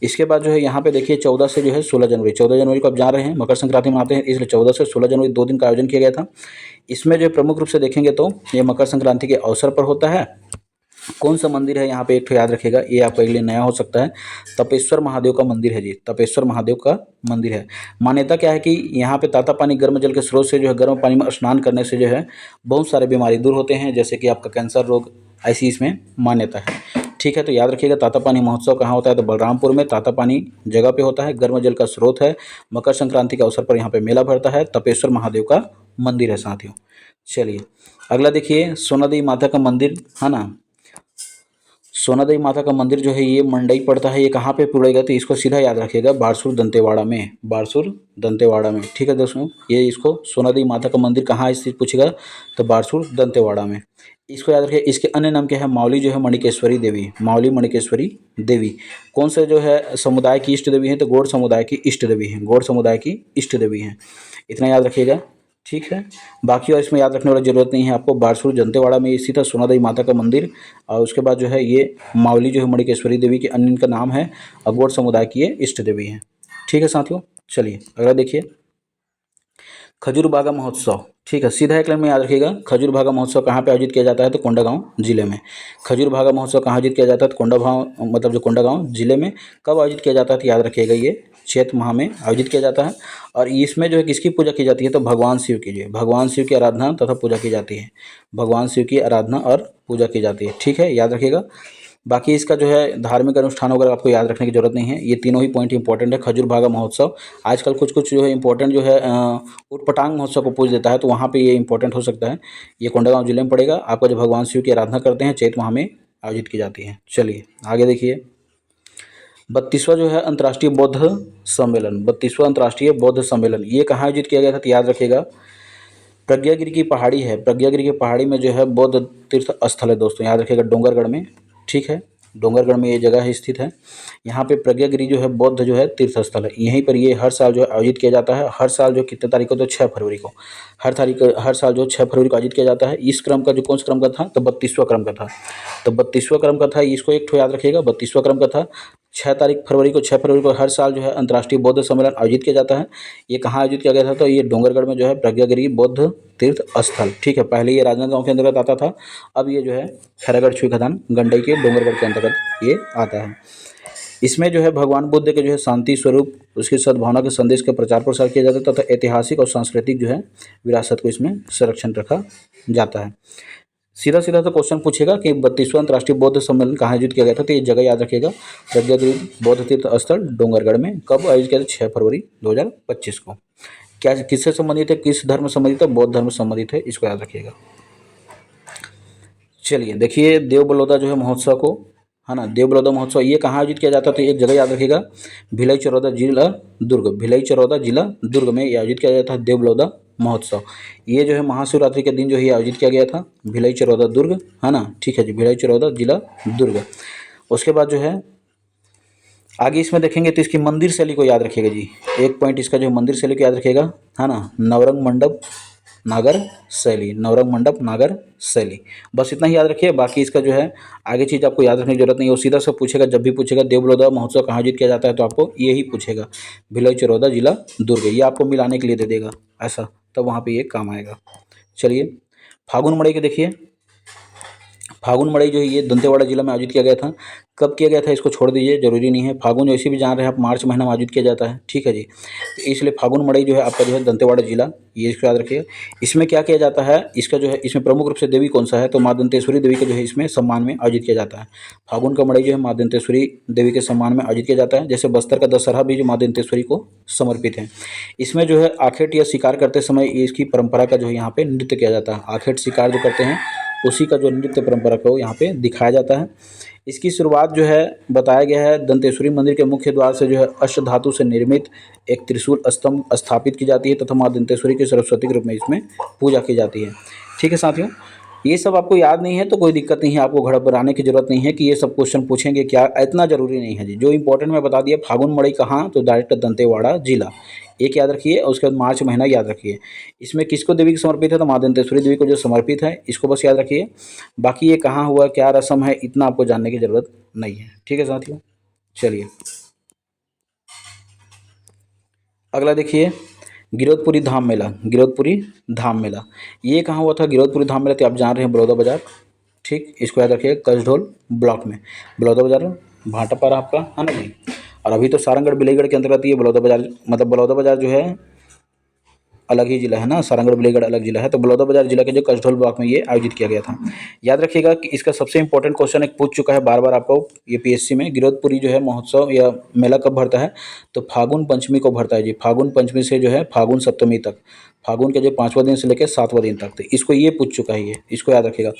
इसके बाद जो है यहाँ पे देखिए 14 से जो है 16 जनवरी, 14 जनवरी को आप जान रहे हैं मकर संक्रांति मनाते हैं, इसलिए 14 से 16 जनवरी 2 दिन का आयोजन किया गया था। इसमें जो प्रमुख रूप से देखेंगे तो ये मकर संक्रांति के अवसर पर होता है। कौन सा मंदिर है यहाँ पे? एक तो याद रखिएगा, ये आपके लिए नया हो सकता है, तपेश्वर महादेव का मंदिर है जी, तपेश्वर महादेव का मंदिर है। मान्यता क्या है कि यहाँ पे तातापानी गर्म जल के स्रोत से जो है गर्म पानी में स्नान करने से जो है बहुत सारे बीमारी दूर होते हैं, जैसे कि आपका कैंसर रोग, ऐसी इसमें मान्यता है, ठीक ठीक है। तो याद रखिएगा तातापानी महोत्सव कहाँ होता है, तो बलरामपुर में तातापानी जगह पे होता है। गर्म जल का स्रोत है। मकर संक्रांति के अवसर पर यहाँ पे मेला भरता है। तपेश्वर महादेव का मंदिर है साथियों। चलिए अगला देखिए, सोनादेवी माता का मंदिर है ना। सोनादेवी माता का मंदिर जो है ये मंडई पड़ता है। ये कहाँ पे पड़ेगा, तो इसको सीधा याद रखिएगा बारसूर दंतेवाड़ा में, बारसूर दंतेवाड़ा में। ठीक है दोस्तों, ये इसको सोनादेवी माता का मंदिर कहाँ स्थित पूछेगा, तो बारसूर दंतेवाड़ा में। इसको याद रखिए। इसके अन्य नाम क्या है, मावली जो है मणिकेश्वरी देवी, मावली मणिकेश्वरी देवी। कौन से जो है समुदाय की इष्ट देवी है, तो गौड़ समुदाय की इष्ट देवी है, गौड़ समुदाय की इष्ट देवी है। इतना याद रखिएगा। ठीक है, बाकी और इसमें याद रखने वाली ज़रूरत नहीं है आपको। बारसूर दंतेवाड़ा में स्थित है सोनादेवी माता का मंदिर। और उसके बाद जो है ये मावली जो है मणिकेश्वरी देवी के अन्य इनका नाम है, अगोर समुदाय की ये इष्ट देवी है। ठीक है साथियों। चलिए अगला देखिए, खजूरबागा महोत्सव। ठीक है, सीधा एक लाइन में याद रखिएगा। खजूरबागा महोत्सव कहाँ पे आयोजित किया जाता है, तो कोंडागांव जिले में। खजूरबागा महोत्सव कहाँ आयोजित किया जाता है, तो कोंडागांव मतलब जो कोंडागांव जिले में। कब आयोजित किया जाता है, तो याद रखिएगा ये चैत माह में आयोजित किया जाता है। और इसमें जो है किसकी पूजा की जाती है, तो भगवान शिव की, जो भगवान शिव की आराधना तथा पूजा की जाती है। भगवान शिव की आराधना और पूजा की जाती है। ठीक है, याद रखिएगा। बाकी इसका जो है धार्मिक अनुष्ठान वगैरह आपको याद रखने की जरूरत नहीं है। ये तीनों ही पॉइंट इंपॉर्टेंट है। खजूरबागा महोत्सव आजकल कुछ कुछ जो है इंपॉर्टेंट जो है उटपटांग महोत्सव को पूछ देता है, तो वहाँ पे ये इंपॉर्टेंट हो सकता है। ये कोंडागांव जिले में पड़ेगा। आपका जो भगवान शिव की आराधना करते हैं चैत माह में आयोजित की जाती है। चलिए आगे देखिए, 32वां जो है अंतर्राष्ट्रीय बौद्ध सम्मेलन, 32वां अंतर्राष्ट्रीय बौद्ध सम्मेलन ये कहाँ आयोजित किया गया था, तो याद रखिएगा प्रज्ञागिरी की पहाड़ी है। प्रज्ञागिरी की पहाड़ी में जो है बौद्ध तीर्थ स्थल है दोस्तों, याद रखिएगा डोंगरगढ़ में। ठीक है, डोंगरगढ़ में ये जगह है स्थित है। यहाँ पे प्रज्ञागिरी जो है बौद्ध जो है तीर्थ स्थल है। यहीं पर ये हर साल जो है आयोजित किया जाता है। हर साल जो कितने तारीख को, तो 6 फरवरी को। हर साल जो 6 फरवरी को आयोजित किया जाता है। इस क्रम का जो कौन सा क्रम का था, तो 32वां क्रम का था। तो 32वां क्रम का था, इसको एक ठो याद रखिएगा, 32वां क्रम का था। 6 फरवरी को हर साल जो है अंतर्राष्ट्रीय बौद्ध सम्मेलन आयोजित किया जाता है। ये कहाँ आयोजित किया गया था, तो ये डोंगरगढ़ में जो है प्रज्ञागिरी बौद्ध तीर्थ स्थल। ठीक है, पहले ये राजनांदगांव के अंतर्गत आता था, अब ये जो है खैरागढ़ छुई खदान गंडई के डोंगरगढ़ के अंतर्गत ये आता है। इसमें जो है भगवान बुद्ध के जो है शांति स्वरूप, उसकी सद्भावना के संदेश का प्रचार प्रसार किया जाता है तथा ऐतिहासिक और सांस्कृतिक जो है विरासत को इसमें संरक्षण रखा जाता है। सीधा सीधा तो क्वेश्चन पूछेगा कि 32वां अंतर्राष्ट्रीय बौद्ध सम्मेलन कहाँ आयोजित किया गया था, तो ये जगह याद रखिएगा प्रज्ञागिरी बौद्ध तीर्थ स्थल डोंगरगढ़ में। कब आयोजित किया था, 6 फरवरी 2025 को। क्या किससे संबंधित है, किस धर्म से संबंधित है, बौद्ध धर्म से संबंधित है, इसको याद रखिएगा। चलिए देखिए, देव बलौदा जो है महोत्सव को, है ना, देव बलौदा महोत्सव ये कहाँ आयोजित किया जाता है, तो एक जगह याद रखिएगा भिलाई चरौदा जिला दुर्ग, भिलाई चरौदा जिला दुर्ग में ये आयोजित किया जाता है देव बलौदा महोत्सव। ये जो है महाशिवरात्रि के दिन जो है आयोजित किया गया था भिलाई चरौदा दुर्ग, है ना। ठीक है जी, भिलाई चरौदा जिला दुर्ग। उसके बाद जो है आगे इसमें देखेंगे तो इसकी मंदिर शैली को याद रखिएगा जी। एक पॉइंट इसका जो मंदिर शैली को याद रखिएगा, है ना, नवरंग मंडप नागर शैली, नवरंग मंडप नागर शैली। बस इतना ही याद रखिए। बाकी इसका जो है आगे चीज़ आपको याद रखने की जरूरत नहीं है। वो सीधा से पूछेगा, जब भी पूछेगा देव बलौदा महोत्सव कहाँ आयोजित किया जाता है, तो आपको यही पूछेगा भिलाई चरौदा जिला दुर्ग। ये आपको मिलाने के लिए दे देगा ऐसा, तब वहाँ पे ये काम आएगा। चलिए फागुन मड़ई के देखिए, फागुन मड़ई जो है ये दंतेवाड़ा जिला में आयोजित किया गया था। कब किया गया था इसको छोड़ दीजिए, जरूरी नहीं है। फागुन जैसे भी जान रहे हैं आप, मार्च महीना में आयोजित किया जाता है। ठीक है जी, तो इसलिए फागुन मड़ई जो है आपका जो है दंतेवाड़ा जिला, ये इसको याद रखिएगा। इसमें क्या किया जाता है, इसका जो है इसमें प्रमुख रूप से देवी कौन सा है, तो माँ दंतेश्वरी देवी का जो है इसमें सम्मान में आयोजित किया जाता है। फागुन का मड़ई जो है माँ दंतेश्वरी देवी के सम्मान में आयोजित किया जाता है। जैसे बस्तर का दशहरा भी जो माँ दंतेश्वरी को समर्पित है। इसमें जो है आखेट या शिकार करते समय इसकी परंपरा का जो है यहाँ पे नृत्य किया जाता है। आखेट शिकार जो करते हैं उसी का जो नृत्य परंपरा को यहाँ पे दिखाया जाता है। इसकी शुरुआत जो है बताया गया है दंतेश्वरी मंदिर के मुख्य द्वार से जो है अष्ट धातु से निर्मित एक त्रिशूल स्तंभ स्थापित की जाती है तथा माँ दंतेश्वरी के सरस्वती के रूप में इसमें पूजा की जाती है। ठीक है साथियों, ये सब आपको याद नहीं है तो कोई दिक्कत नहीं है, आपको घबराने की जरूरत नहीं है कि ये सब क्वेश्चन पूछेंगे क्या, इतना जरूरी नहीं है जी। जो इंपॉर्टेंट मैं बता दिया, फागुन मड़ई कहाँ, तो डायरेक्ट दंतेवाड़ा जिला, एक याद रखिए। और उसके बाद मार्च महीना याद रखिए। इसमें किसको देवी को समर्पित है, तो माँ दंतेश्वरी देवी को जो समर्पित है, इसको बस याद रखिए। बाकी ये कहाँ हुआ, क्या रस्म है, इतना आपको जानने की जरूरत नहीं है। ठीक है साथियों, चलिए अगला देखिए, गिरौदपुरी धाम मेला। गिरौदपुरी धाम मेला ये कहाँ हुआ था, गिरौदपुरी धाम मेला तो आप जान रहे हैं बलौदा बाजार। ठीक, इसको याद रखिए कसढोल ब्लॉक में, बलौदा बाजार भाटापारा आपका, है ना जी। और अभी तो सारंगढ़ बिलाईगढ़ के अंतर्गत ये बलौदा बाजार, मतलब बलौदा बाजार जो है अलग ही जिला है ना, सारंगढ़ बलीगढ़ अलग जिला है। तो बलौदाबाजार जिला के जो कसडोल ब्लॉक में ये आयोजित किया गया था। याद रखिएगा कि इसका सबसे इंपॉर्टेंट क्वेश्चन एक पूछ चुका है बार बार आपको ये पीएससी में, गिरौदपुरी जो है महोत्सव या मेला कब भरता है, तो फागुन पंचमी को भरता है जी। फागुन पंचमी से जो है फागुन सप्तमी तक, फागुन के जो 5वां दिन से लेकर 7वां दिन तक, तो इसको ये पूछ चुका है, ये इसको याद रखिएगा।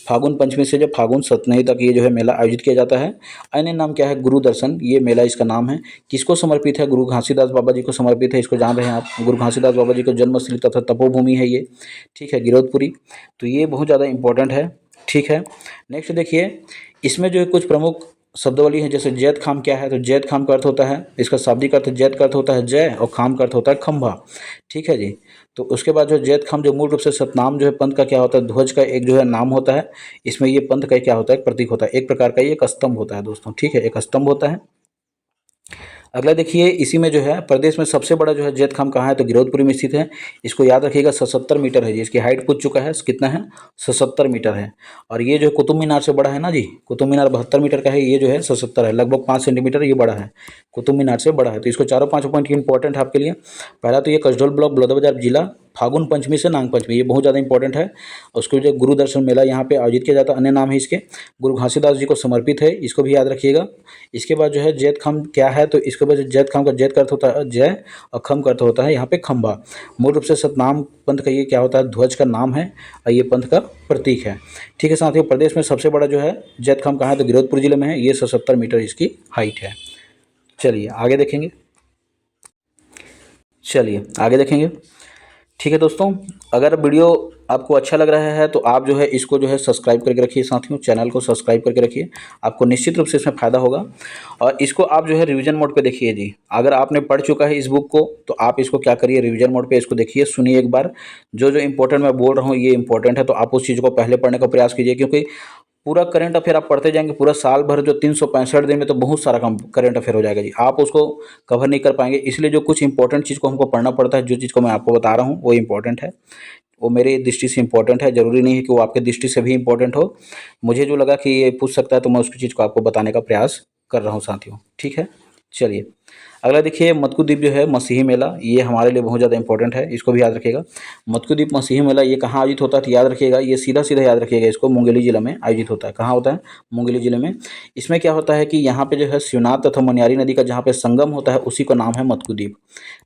फागुन पंचमी से जब फागुन सप्तमी तक ये जो है मेला आयोजित किया जाता है। अन्य नाम क्या है, गुरु दर्शन, ये मेला इसका नाम है। किसको समर्पित है, गुरु घासीदास बाबा जी को समर्पित है, इसको जान रहे हैं आप। गुरु घासीदास बाबा जी को जन्मस्थली तथा तपोभूमि है ये, ठीक है, गिरौदपुरी। तो ये बहुत ज़्यादा इंपॉर्टेंट है, ठीक है। नेक्स्ट देखिए, इसमें जो है कुछ प्रमुख शब्दावली है, जैसे जैत खाम क्या है, तो जैत खाम का अर्थ होता है, इसका शाब्दिक अर्थ जैत का अर्थ होता है जय, और खाम का अर्थ होता है खंभा, ठीक है जी। तो उसके बाद जो जैत खाम जो मूल रूप से सतनाम जो है पंथ का क्या होता है, ध्वज का एक जो है नाम होता है। इसमें ये पंथ का क्या होता है, एक प्रतीक होता है, एक प्रकार का ये एक स्तंभ होता है दोस्तों, ठीक है, एक स्तंभ होता है। अगला देखिए, इसी में जो है प्रदेश में सबसे बड़ा जो है जैत खाम कहाँ है, तो गिरौदपुरी में स्थित है। इसको याद रखिएगा, 77 मीटर है जी। इसकी हाइट पूछ चुका है, कितना है, 77 मीटर है। और ये जो कुतुब मीनार से बड़ा है ना जी, कुतुब मीनार 72 मीटर का है, ये जो है 77 है, लगभग 5 सेंटीमीटर ये बड़ा है, कुतुब मीनार से बड़ा है। तो इसको चारों 5 पॉइंट इंपॉर्टेंट है आपके लिए। पहला तो ये कसडोल ब्लॉक बलौदाबाजार जिला, फागुन पंचमी से नाग पंचमी, ये बहुत ज़्यादा इंपॉर्टेंट है। उसके जो गुरु दर्शन मेला यहाँ पे आयोजित किया जाता है, अन्य नाम है इसके गुरु घासीदास जी को समर्पित है, इसको भी याद रखिएगा। इसके बाद जो है जैत खाम क्या है, तो इसके बाद जैत खाम का जैत का अर्थ होता है जय, और खम का अर्थ होता है यहाँ पे खंभा। मूल रूप से सतनाम पंथ का ये क्या होता है, ध्वज का नाम है, और ये पंथ का प्रतीक है, ठीक है। साथियों, प्रदेश में सबसे बड़ा जो है जैत खाम कहाँ है, तो गिरौदपुर जिले में है, ये 77 मीटर इसकी हाइट है। चलिए आगे देखेंगे, ठीक है दोस्तों। अगर वीडियो आपको अच्छा लग रहा है तो आप जो है इसको जो है सब्सक्राइब करके रखिए साथियों, चैनल को सब्सक्राइब करके रखिए, आपको निश्चित रूप से इसमें फ़ायदा होगा। और इसको आप जो है रिवीजन मोड पे देखिए जी। अगर आपने पढ़ चुका है इस बुक को तो आप इसको क्या करिए, रिवीजन मोड पे इसको देखिए, सुनिए एक बार। जो जो इंपॉर्टेंट मैं बोल रहा हूँ ये इंपॉर्टेंट है, तो आप उस चीज़ को पहले पढ़ने का प्रयास कीजिए, क्योंकि पूरा करंट अफेयर आप पढ़ते जाएंगे, पूरा साल भर जो 365 दिन में तो बहुत सारा काम करंट अफेयर हो जाएगा जी, आप उसको कवर नहीं कर पाएंगे। इसलिए जो कुछ इंपॉर्टेंट चीज़ को हमको पढ़ना पड़ता है, जो चीज़ को मैं आपको बता रहा हूँ वो इंपॉर्टेंट है, वो मेरी दृष्टि से इंपॉर्टेंट है। ज़रूरी नहीं है कि वो आपके दृष्टि से भी इंपॉर्टेंट हो। मुझे जो लगा कि ये पूछ सकता है तो मैं उसकी चीज़ को आपको बताने का प्रयास कर रहा हूँ साथियों, ठीक है। चलिए अगला देखिए, मत्कुद्वीप जो है मसीही मेला, ये हमारे लिए बहुत ज़्यादा इंपॉर्टेंट है, इसको भी याद रखिएगा। मत्कुद्वीप मसीही मेला ये कहाँ आयोजित होता है, तो याद रखिएगा, ये सीधा सीधा याद रखिएगा, इसको मुंगेली जिला में आयोजित होता है। कहाँ होता है, मुंगेली जिले में। इसमें क्या होता है कि यहाँ पे जो है शिवनाथ तथा मनियारी नदी का जहाँ पे संगम होता है उसी का नाम है मत्कुद्वीप।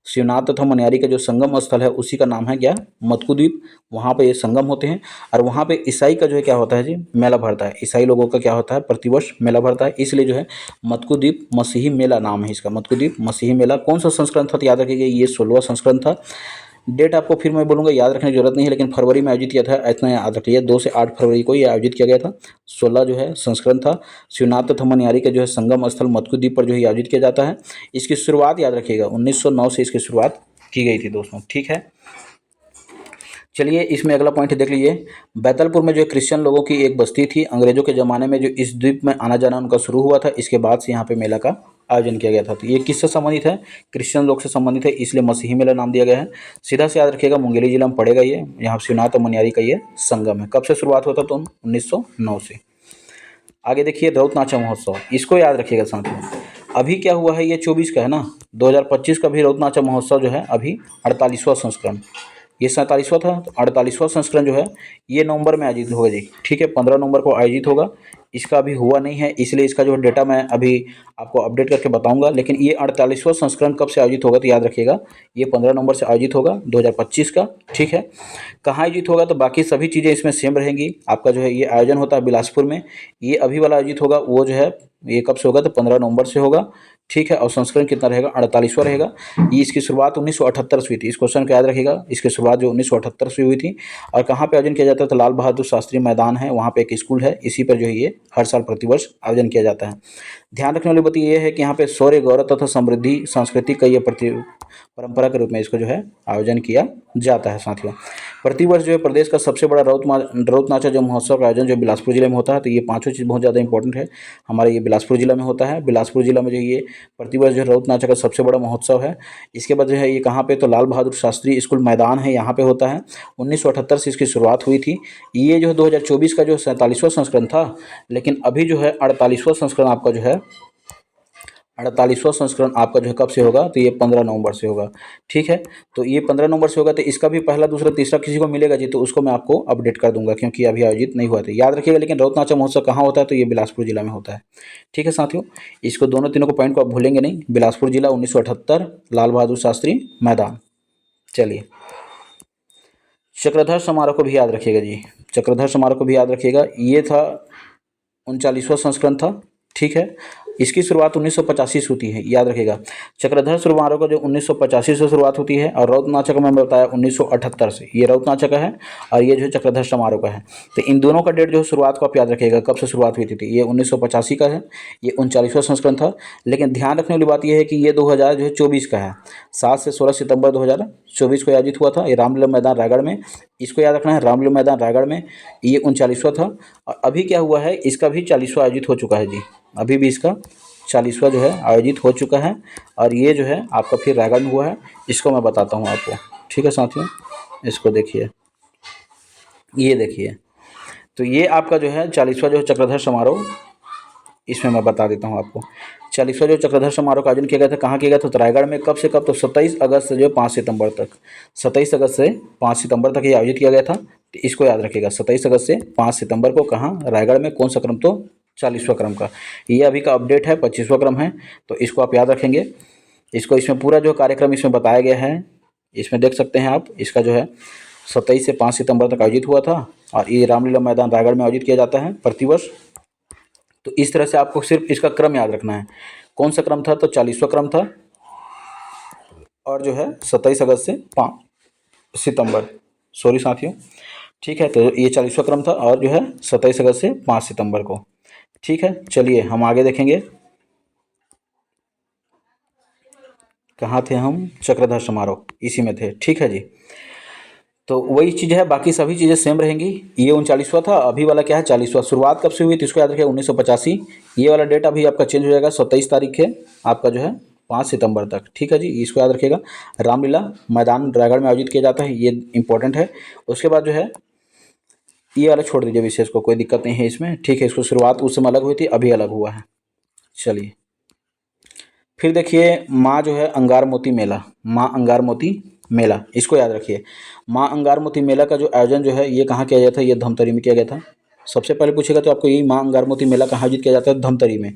शिवनाथ तथा मनियारी का जो संगम स्थल है उसी का नाम है क्या, मत्कुद्वीप। वहाँ पे ये संगम होते हैं, और वहाँ पे ईसाई का जो है क्या होता है जी, मेला भरता है। ईसाई लोगों का क्या होता है, प्रतिवर्ष मेला भरता है, इसलिए जो है मत्कुद्वीप मसीही मेला नाम है इसका, मत्कुद्वीप मसीही मेला। कौन सा संस्करण था, तो याद रखिएगा ये 16वां संस्करण था। डेट आपको फिर मैं बोलूँगा, याद रखने की जरूरत नहीं है, लेकिन फरवरी में आयोजित किया था, इतना याद रखिए, 2 से 8 फरवरी को ये आयोजित किया गया था। 16 जो है संस्करण था। शिवनाथ तथा मनियारी के जो है संगम स्थल मत्कुद्वीप पर जो है आयोजित किया जाता है। इसकी शुरुआत याद रखिएगा 1909 से इसकी शुरुआत की गई थी दोस्तों, ठीक है। चलिए इसमें अगला पॉइंट देख लीजिए, बैतलपुर में जो क्रिश्चियन लोगों की एक बस्ती थी, अंग्रेजों के ज़माने में जो इस द्वीप में आना जाना उनका शुरू हुआ था, इसके बाद से यहाँ पे मेला का आयोजन किया गया था। तो ये किससे संबंधित है, क्रिश्चियन लोग से संबंधित है, इसलिए मसीही मेला नाम दिया गया है। सीधा से याद रखिएगा, मुंगेली जिला में पड़ेगा ये, यहाँ शिवनाथ और मनियारी का ये संगम है। कब से शुरुआत होता तो 1909 से। आगे देखिए, रौत नाचा महोत्सव, इसको याद रखिएगा साथियों। अभी क्या हुआ है, ये 24 का है ना, 2025 का भी रौत नाचा महोत्सव जो है अभी 48वां संस्करण, ये 47वां था, तो 48वां संस्करण जो है ये नवंबर में आयोजित होगा जी, ठीक है, 15 नवंबर को आयोजित होगा। इसका अभी हुआ नहीं है, इसलिए इसका जो डेटा मैं अभी आपको अपडेट करके बताऊंगा। लेकिन ये 48वां संस्करण कब से आयोजित होगा, तो याद रखिएगा ये 15 नवंबर से आयोजित होगा 2025 का, ठीक है। कहाँ आयोजित होगा, तो बाकी सभी चीज़ें इसमें सेम रहेंगी। आपका जो है ये आयोजन होता है बिलासपुर में, ये अभी वाला आयोजित होगा वो जो है ये कब से होगा, तो 15 नवंबर से होगा, ठीक है। और संस्करण कितना रहेगा, 48वां रहेगा। ये इसकी शुरुआत 1978 से हुई थी, इस क्वेश्चन को याद रखिएगा, इसकी शुरुआत जो 1978 से हुई थी। और कहाँ पे आयोजन किया जाता है, तो लाल बहादुर शास्त्री मैदान है, वहाँ पे एक स्कूल है, इसी पर जो है ये हर साल प्रतिवर्ष आयोजन किया जाता है। ध्यान रखने वाली बात ये है कि यहाँ पे शौर्य गौरव तथा समृद्धि संस्कृति का ये परंपरा के रूप में इसको जो है आयोजन किया जाता है साथियों। प्रतिवर्ष जो है प्रदेश का सबसे बड़ा रौत नाचा जो महोत्सव का आयोजन जो बिलासपुर जिले में होता है। तो ये पांचों चीज़ बहुत ज़्यादा इंपॉर्टेंट है, हमारे ये बिलासपुर जिला में होता है। बिलासपुर जिला में जो ये प्रतिवर्ष जो रौत नाचा का सबसे बड़ा महोत्सव है। इसके बाद जो है ये कहाँ पे, तो लाल बहादुर शास्त्री स्कूल मैदान है, यहाँ पे होता है। 1978 से इसकी शुरुआत हुई थी। ये जो है 2024 का जो 47वां संस्करण था, लेकिन अभी जो है 48वां संस्करण आपका जो है 48वां संस्करण आपका जो है कब से होगा, तो ये 15 नवंबर से होगा। ठीक है, तो ये 15 नवंबर से होगा, तो इसका भी पहला दूसरा तीसरा किसी को मिलेगा जी, तो उसको मैं आपको अपडेट कर दूंगा, क्योंकि अभी आयोजित नहीं हुआ था। याद रखिएगा, लेकिन रौत नाचा महोत्सव कहाँ होता है, तो ये बिलासपुर जिला में होता है। ठीक है साथियों, इसको दोनों तीनों को पॉइंट को आप भूलेंगे नहीं। बिलासपुर जिला 1978, लाल बहादुर शास्त्री मैदान। चलिए, चक्रधर समारोह को भी याद रखिएगा जी, चक्रधर समारोह को भी याद रखिएगा। ये था 39वां संस्करण था। ठीक है, इसकी शुरुआत 1985 से होती है, याद रखिएगा। चक्रधर समारोह का जो 1985 से शुरुआत होती है, और रौत नाचा का मैंने बताया 1978 से। ये रौत नाचा का है और ये जो है चक्रधर समारोह का है। तो इन दोनों का डेट जो है शुरुआत को आप याद रखिएगा, कब से शुरुआत हुई थी। ये 1985 का है, ये 39वां संस्करण था। लेकिन ध्यान रखने वाली बात यह है कि ये 2024 का है। 7 से 16 सितंबर 2024 को आयोजित हुआ था, ये रामलीला मैदान रायगढ़ में। इसको याद रखना है, रामलीला मैदान रायगढ़ में। ये 39वां था, और अभी क्या हुआ है, इसका भी 40वां आयोजित हो चुका है जी। अभी भी इसका 40वां जो है आयोजित हो चुका है, और ये जो है आपका फिर रायगढ़ में हुआ है। इसको मैं बताता हूँ आपको। ठीक है साथियों, इसको देखिए, ये देखिए, तो ये आपका जो है 40वां जो है चक्रधर समारोह, इसमें मैं बता देता हूँ आपको। 40वां जो चक्रधर समारोह का आयोजन किया गया था, कहाँ किया गया था, तो रायगढ़ में। कब से कब, तो 27 अगस्त से जो 5 सितंबर तक, 27 अगस्त से 5 सितंबर तक ये आयोजित किया गया था। तो इसको याद रखिएगा, 27 अगस्त से 5 सितंबर को कहाँ, रायगढ़ में। कौन सा क्रम, तो 40वां क्रम का। ये अभी का अपडेट है, 25वां क्रम है, तो इसको आप याद रखेंगे। इसको इसमें पूरा जो कार्यक्रम इसमें बताया गया है, इसमें देख सकते हैं आप। इसका जो है 27 से 5 सितंबर तक आयोजित हुआ था, और ये रामलीला मैदान रायगढ़ में आयोजित किया जाता है प्रतिवर्ष। तो इस तरह से आपको सिर्फ इसका क्रम याद रखना है। कौन सा क्रम था, तो 40वां क्रम था, और जो है 27 अगस्त से 5 सितंबर, सॉरी साथियों। ठीक है, तो ये 40वां क्रम था, और जो है 27 अगस्त से 5 सितंबर को। ठीक है, चलिए हम आगे देखेंगे। कहाँ थे हम, चक्रधर समारोह, इसी में थे। ठीक है जी, तो वही चीज़ है, बाकी सभी चीज़ें सेम रहेंगी। ये 39वां था, अभी वाला क्या है 40वां। शुरुआत कब से हुई थी, इसको याद रखिए, 1985। ये वाला डेट अभी आपका चेंज हो जाएगा, 27 तारीख है आपका जो है 5 सितंबर तक। ठीक है जी, इसको याद रखिएगा। रामलीला मैदान रायगढ़ में आयोजित किया जाता है, ये इंपॉर्टेंट है। उसके बाद जो है ये वाला छोड़ दीजिए विशेष को, कोई दिक्कत नहीं है इसमें। ठीक है, इसको शुरुआत उस समय अलग हुई थी, अभी अलग हुआ है। चलिए, फिर देखिए, माँ जो है अंगार मोती मेला, माँ अंगार मोती मेला, इसको याद रखिए। माँ अंगार मोती मेला का जो आयोजन जो है, ये कहाँ किया गया था, ये धमतरी में किया गया था। सबसे पहले पूछेगा तो आपको यही, माँ अंगार मोती मेला कहाँ आयोजित किया जाता है, धमतरी में।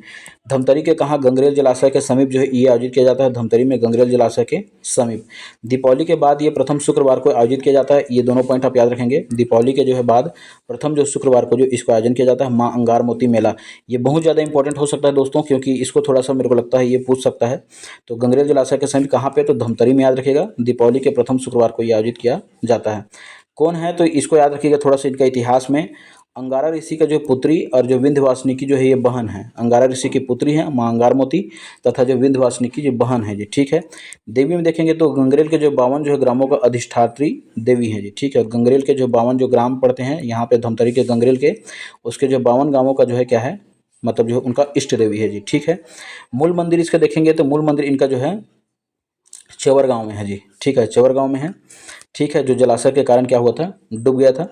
धमतरी के कहाँ, गंगरेल जलाशय के समीप जो है ये आयोजित किया जाता है, धमतरी में, गंगरेल जलाशय के समीप। दीपावली के बाद ये प्रथम शुक्रवार को आयोजित किया जाता है। ये दोनों पॉइंट आप याद रखेंगे। दीपावली के जो है बाद प्रथम जो शुक्रवार को जो इसको आयोजन किया जाता है, माँ अंगार मोती मेला। ये बहुत ज़्यादा इंपॉर्टेंट हो सकता है दोस्तों, क्योंकि इसको थोड़ा सा मेरे को लगता है ये पूछ सकता है। तो गंगरेल जलाशय के समीप कहाँ पे, तो धमतरी में, याद रखिएगा। दीपावली के प्रथम शुक्रवार को ये आयोजित किया जाता है। कौन है, तो इसको याद रखिएगा। थोड़ा सा इनका इतिहास में, अंगारा ऋषि का जो पुत्री और जो विंध्यवासिनी की जो है ये बहन है। अंगारा ऋषि की पुत्री है माँ अंगार मोती, तथा जो विंध्यवासिनी की जो बहन है जी। ठीक है, देवी में देखेंगे तो गंगरेल के जो 52 जो है ग्रामों का अधिष्ठात्री देवी है जी। ठीक है, गंगरेल के जो 52 जो ग्राम पड़ते हैं यहाँ पे, धमतरी के गंगरेल के, उसके जो 52 गांवों का जो है क्या है, मतलब जो है उनका इष्ट देवी है जी। ठीक है, मूल मंदिर इसका देखेंगे तो मूल मंदिर इनका जो है चेवर गांव में है जी। ठीक है, चेवर गांव में है। ठीक है, जो जलाशय के कारण क्या हुआ था, डूब गया था।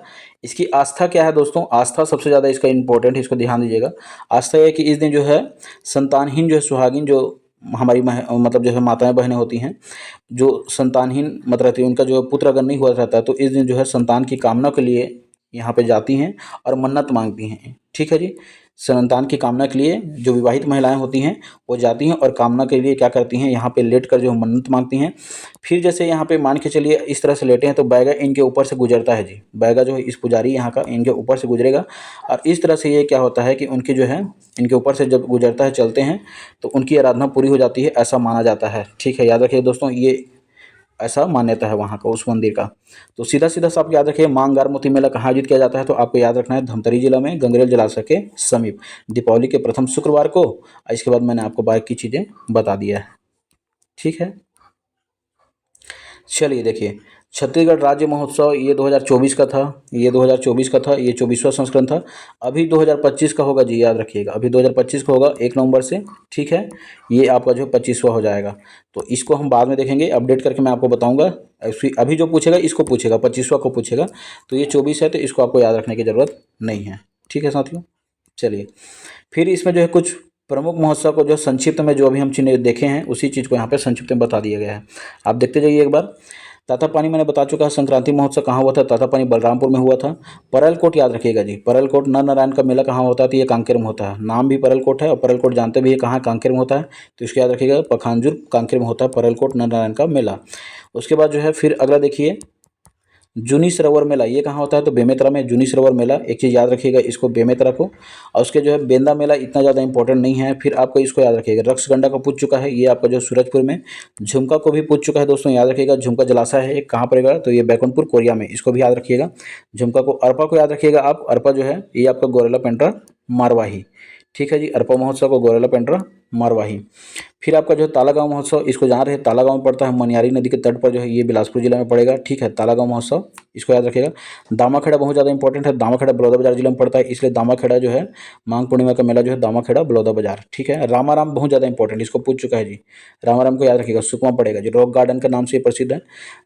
इसकी आस्था क्या है दोस्तों, आस्था सबसे ज़्यादा इसका इंपॉर्टेंट है, इसको ध्यान दीजिएगा। आस्था यह है कि इस दिन जो है संतानहीन जो है, सुहागिन जो हमारी मतलब जो है माताएं बहनें होती हैं, जो संतानहीन मत रहती है, उनका जो पुत्र अगर नहीं हुआ रहता है, तो इस दिन जो है संतान की कामना के लिए यहाँ पे जाती हैं और मन्नत मांगती हैं। ठीक है जी, संतान की कामना के लिए जो विवाहित महिलाएं होती हैं वो जाती हैं और कामना के लिए क्या करती हैं, यहाँ पे लेट कर जो मन्नत मांगती हैं। फिर जैसे यहाँ पे मान के चलिए इस तरह से लेटे हैं, तो बैगा इनके ऊपर से गुजरता है जी। बैगा जो है इस पुजारी यहाँ का इनके ऊपर से गुजरेगा, और इस तरह से ये क्या होता है कि उनकी जो है इनके ऊपर से जब गुजरता है, चलते हैं, तो उनकी आराधना पूरी हो जाती है, ऐसा माना जाता है। ठीक है, याद रखिए दोस्तों, ये ऐसा मान्यता है वहाँ का, उस मंदिर का। तो सीधा सीधा सा आप याद रखिए, माँ अंगार मोती मेला कहाँ आयोजित किया जाता है, तो आपको याद रखना है धमतरी जिला में, गंगरेल जलाशय के समीप, दीपावली के प्रथम शुक्रवार को। इसके बाद मैंने आपको बाकी चीज़ें बता दिया है। ठीक है, चलिए देखिए, छत्तीसगढ़ राज्य महोत्सव ये 2024 का था, ये 2024 का था, ये 24वां संस्करण था। अभी 2025 का होगा जी, याद रखिएगा, अभी 2025 का होगा 1 नवंबर से। ठीक है, ये आपका जो 25वां हो जाएगा। तो इसको हम बाद में देखेंगे, अपडेट करके मैं आपको बताऊंगा। अभी जो पूछेगा इसको पूछेगा, 25वां को पूछेगा। तो ये 24 है, तो इसको आपको याद रखने की ज़रूरत नहीं है। ठीक है साथियों, चलिए फिर इसमें जो है कुछ प्रमुख महोत्सव को जो संक्षिप्त में जो अभी हम चीज़ें देखे हैं उसी चीज़ को यहाँ पे संक्षिप्त में बता दिया गया है। आप देखते जाइए एक बार। तातापानी मैंने बता चुका है। संक्रांति महोत्सव कहाँ हुआ था? तातापानी बलरामपुर में हुआ था। परलकोट याद रखिएगा जी, परलकोट नर नारायण का मेला कहाँ होता है? तो ये कांकेर में होता है। नाम भी परलकोट है और परलकोट जानते भी है कहाँ, कांकेर में होता है। तो इसको याद रखिएगा, पखानजूर कांकेर में होता है परलकोट नर नारायण का मेला। उसके बाद जो है फिर अगला देखिए, जूनी सरोवर मेला, ये कहाँ होता है? तो बेमेतरा में जूनी सरोवर मेला। एक चीज़ याद रखिएगा इसको, बेमेतरा को। और उसके जो है बेंदा मेला इतना ज़्यादा इंपॉर्टेंट नहीं है। फिर आपको इसको याद रखिएगा, रक्सगंडा को पूछ चुका है, ये आपका जो सूरजपुर में। झुमका को भी पूछ चुका है दोस्तों, याद रखिएगा। झुमका जलाशय है कहाँ पड़ेगा? तो ये बैकुंठपुर कोरिया में, इसको भी याद रखिएगा। झुमका को। अरपा को याद रखिएगा आप, अरपा जो है ये आपका गौरेला पेंड्रा मारवाही। ठीक है जी, अरपा महोत्सव को गौरेला पेंड्रा मारवाही। फिर आपका जो है तालागांव महोत्सव, इसको जान रहे हैं, तालागांव में पड़ता है, मनियारी नदी के तट पर जो है, ये बिलासपुर जिला में पड़ेगा। ठीक है, तालागांव महोत्सव, इसको याद रखिएगा। दामाखेड़ा बहुत ज़्यादा इंपॉर्टेंट है, दामाखेड़ा बलौदाबाजार जिला में पड़ता है, इसलिए दामाखेड़ा जो है माघ पूर्णिमा का मेला जो है दामाखेड़ा बलौदाबाजार। ठीक है, रामाराम बहुत ज़्यादा इंपॉर्टेंट, इसको पूछ चुका है जी। रामाराम को याद रखिएगा, सुकमा पड़ेगा जी, रॉक गार्डन के नाम से ये प्रसिद्ध है।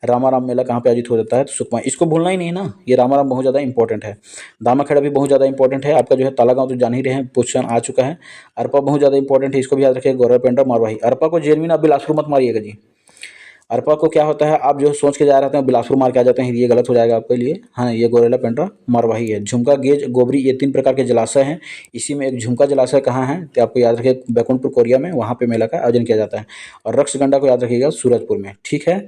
रामाराम मेला कहाँ पे आयोजित हो जाता है? तो सुकमा, इसको भूलना ही नहीं है ना, ये रामाराम बहुत ज़्यादा इंपॉर्टेंट है। दामाखेड़ा भी बहुत ज़्यादा इंपॉर्टेंट है। आपका जो है तालागांव तो जान ही रहे हैं, क्वेश्चन आ चुका है। अरपा बहुत ज़्यादा इंपॉर्टेंट है, इसको भी याद रखिएगा, गौरव पेंड्रा मारवाही। अरपा को जेनविन आप बिलासपुर मत मारिएगा जी। अरपा को क्या होता है, आप जो सोच के जा रहे हैं बिलासपुर मार के आ जाते हैं, ये गलत हो जाएगा आपके लिए। हाँ, ये गौरेला पेंड्रा मारवाही है। झुमका, गेज, गोबरी, ये 3 प्रकार के जलाशय हैं। इसी में एक झुमका जलाशय कहाँ है? तो आपको याद रखिए बैकुंठपुर कोरिया में, वहाँ पे मेला का आयोजन किया जाता है। और रक्सगंडा को याद रखिएगा, सूरजपुर में। ठीक है,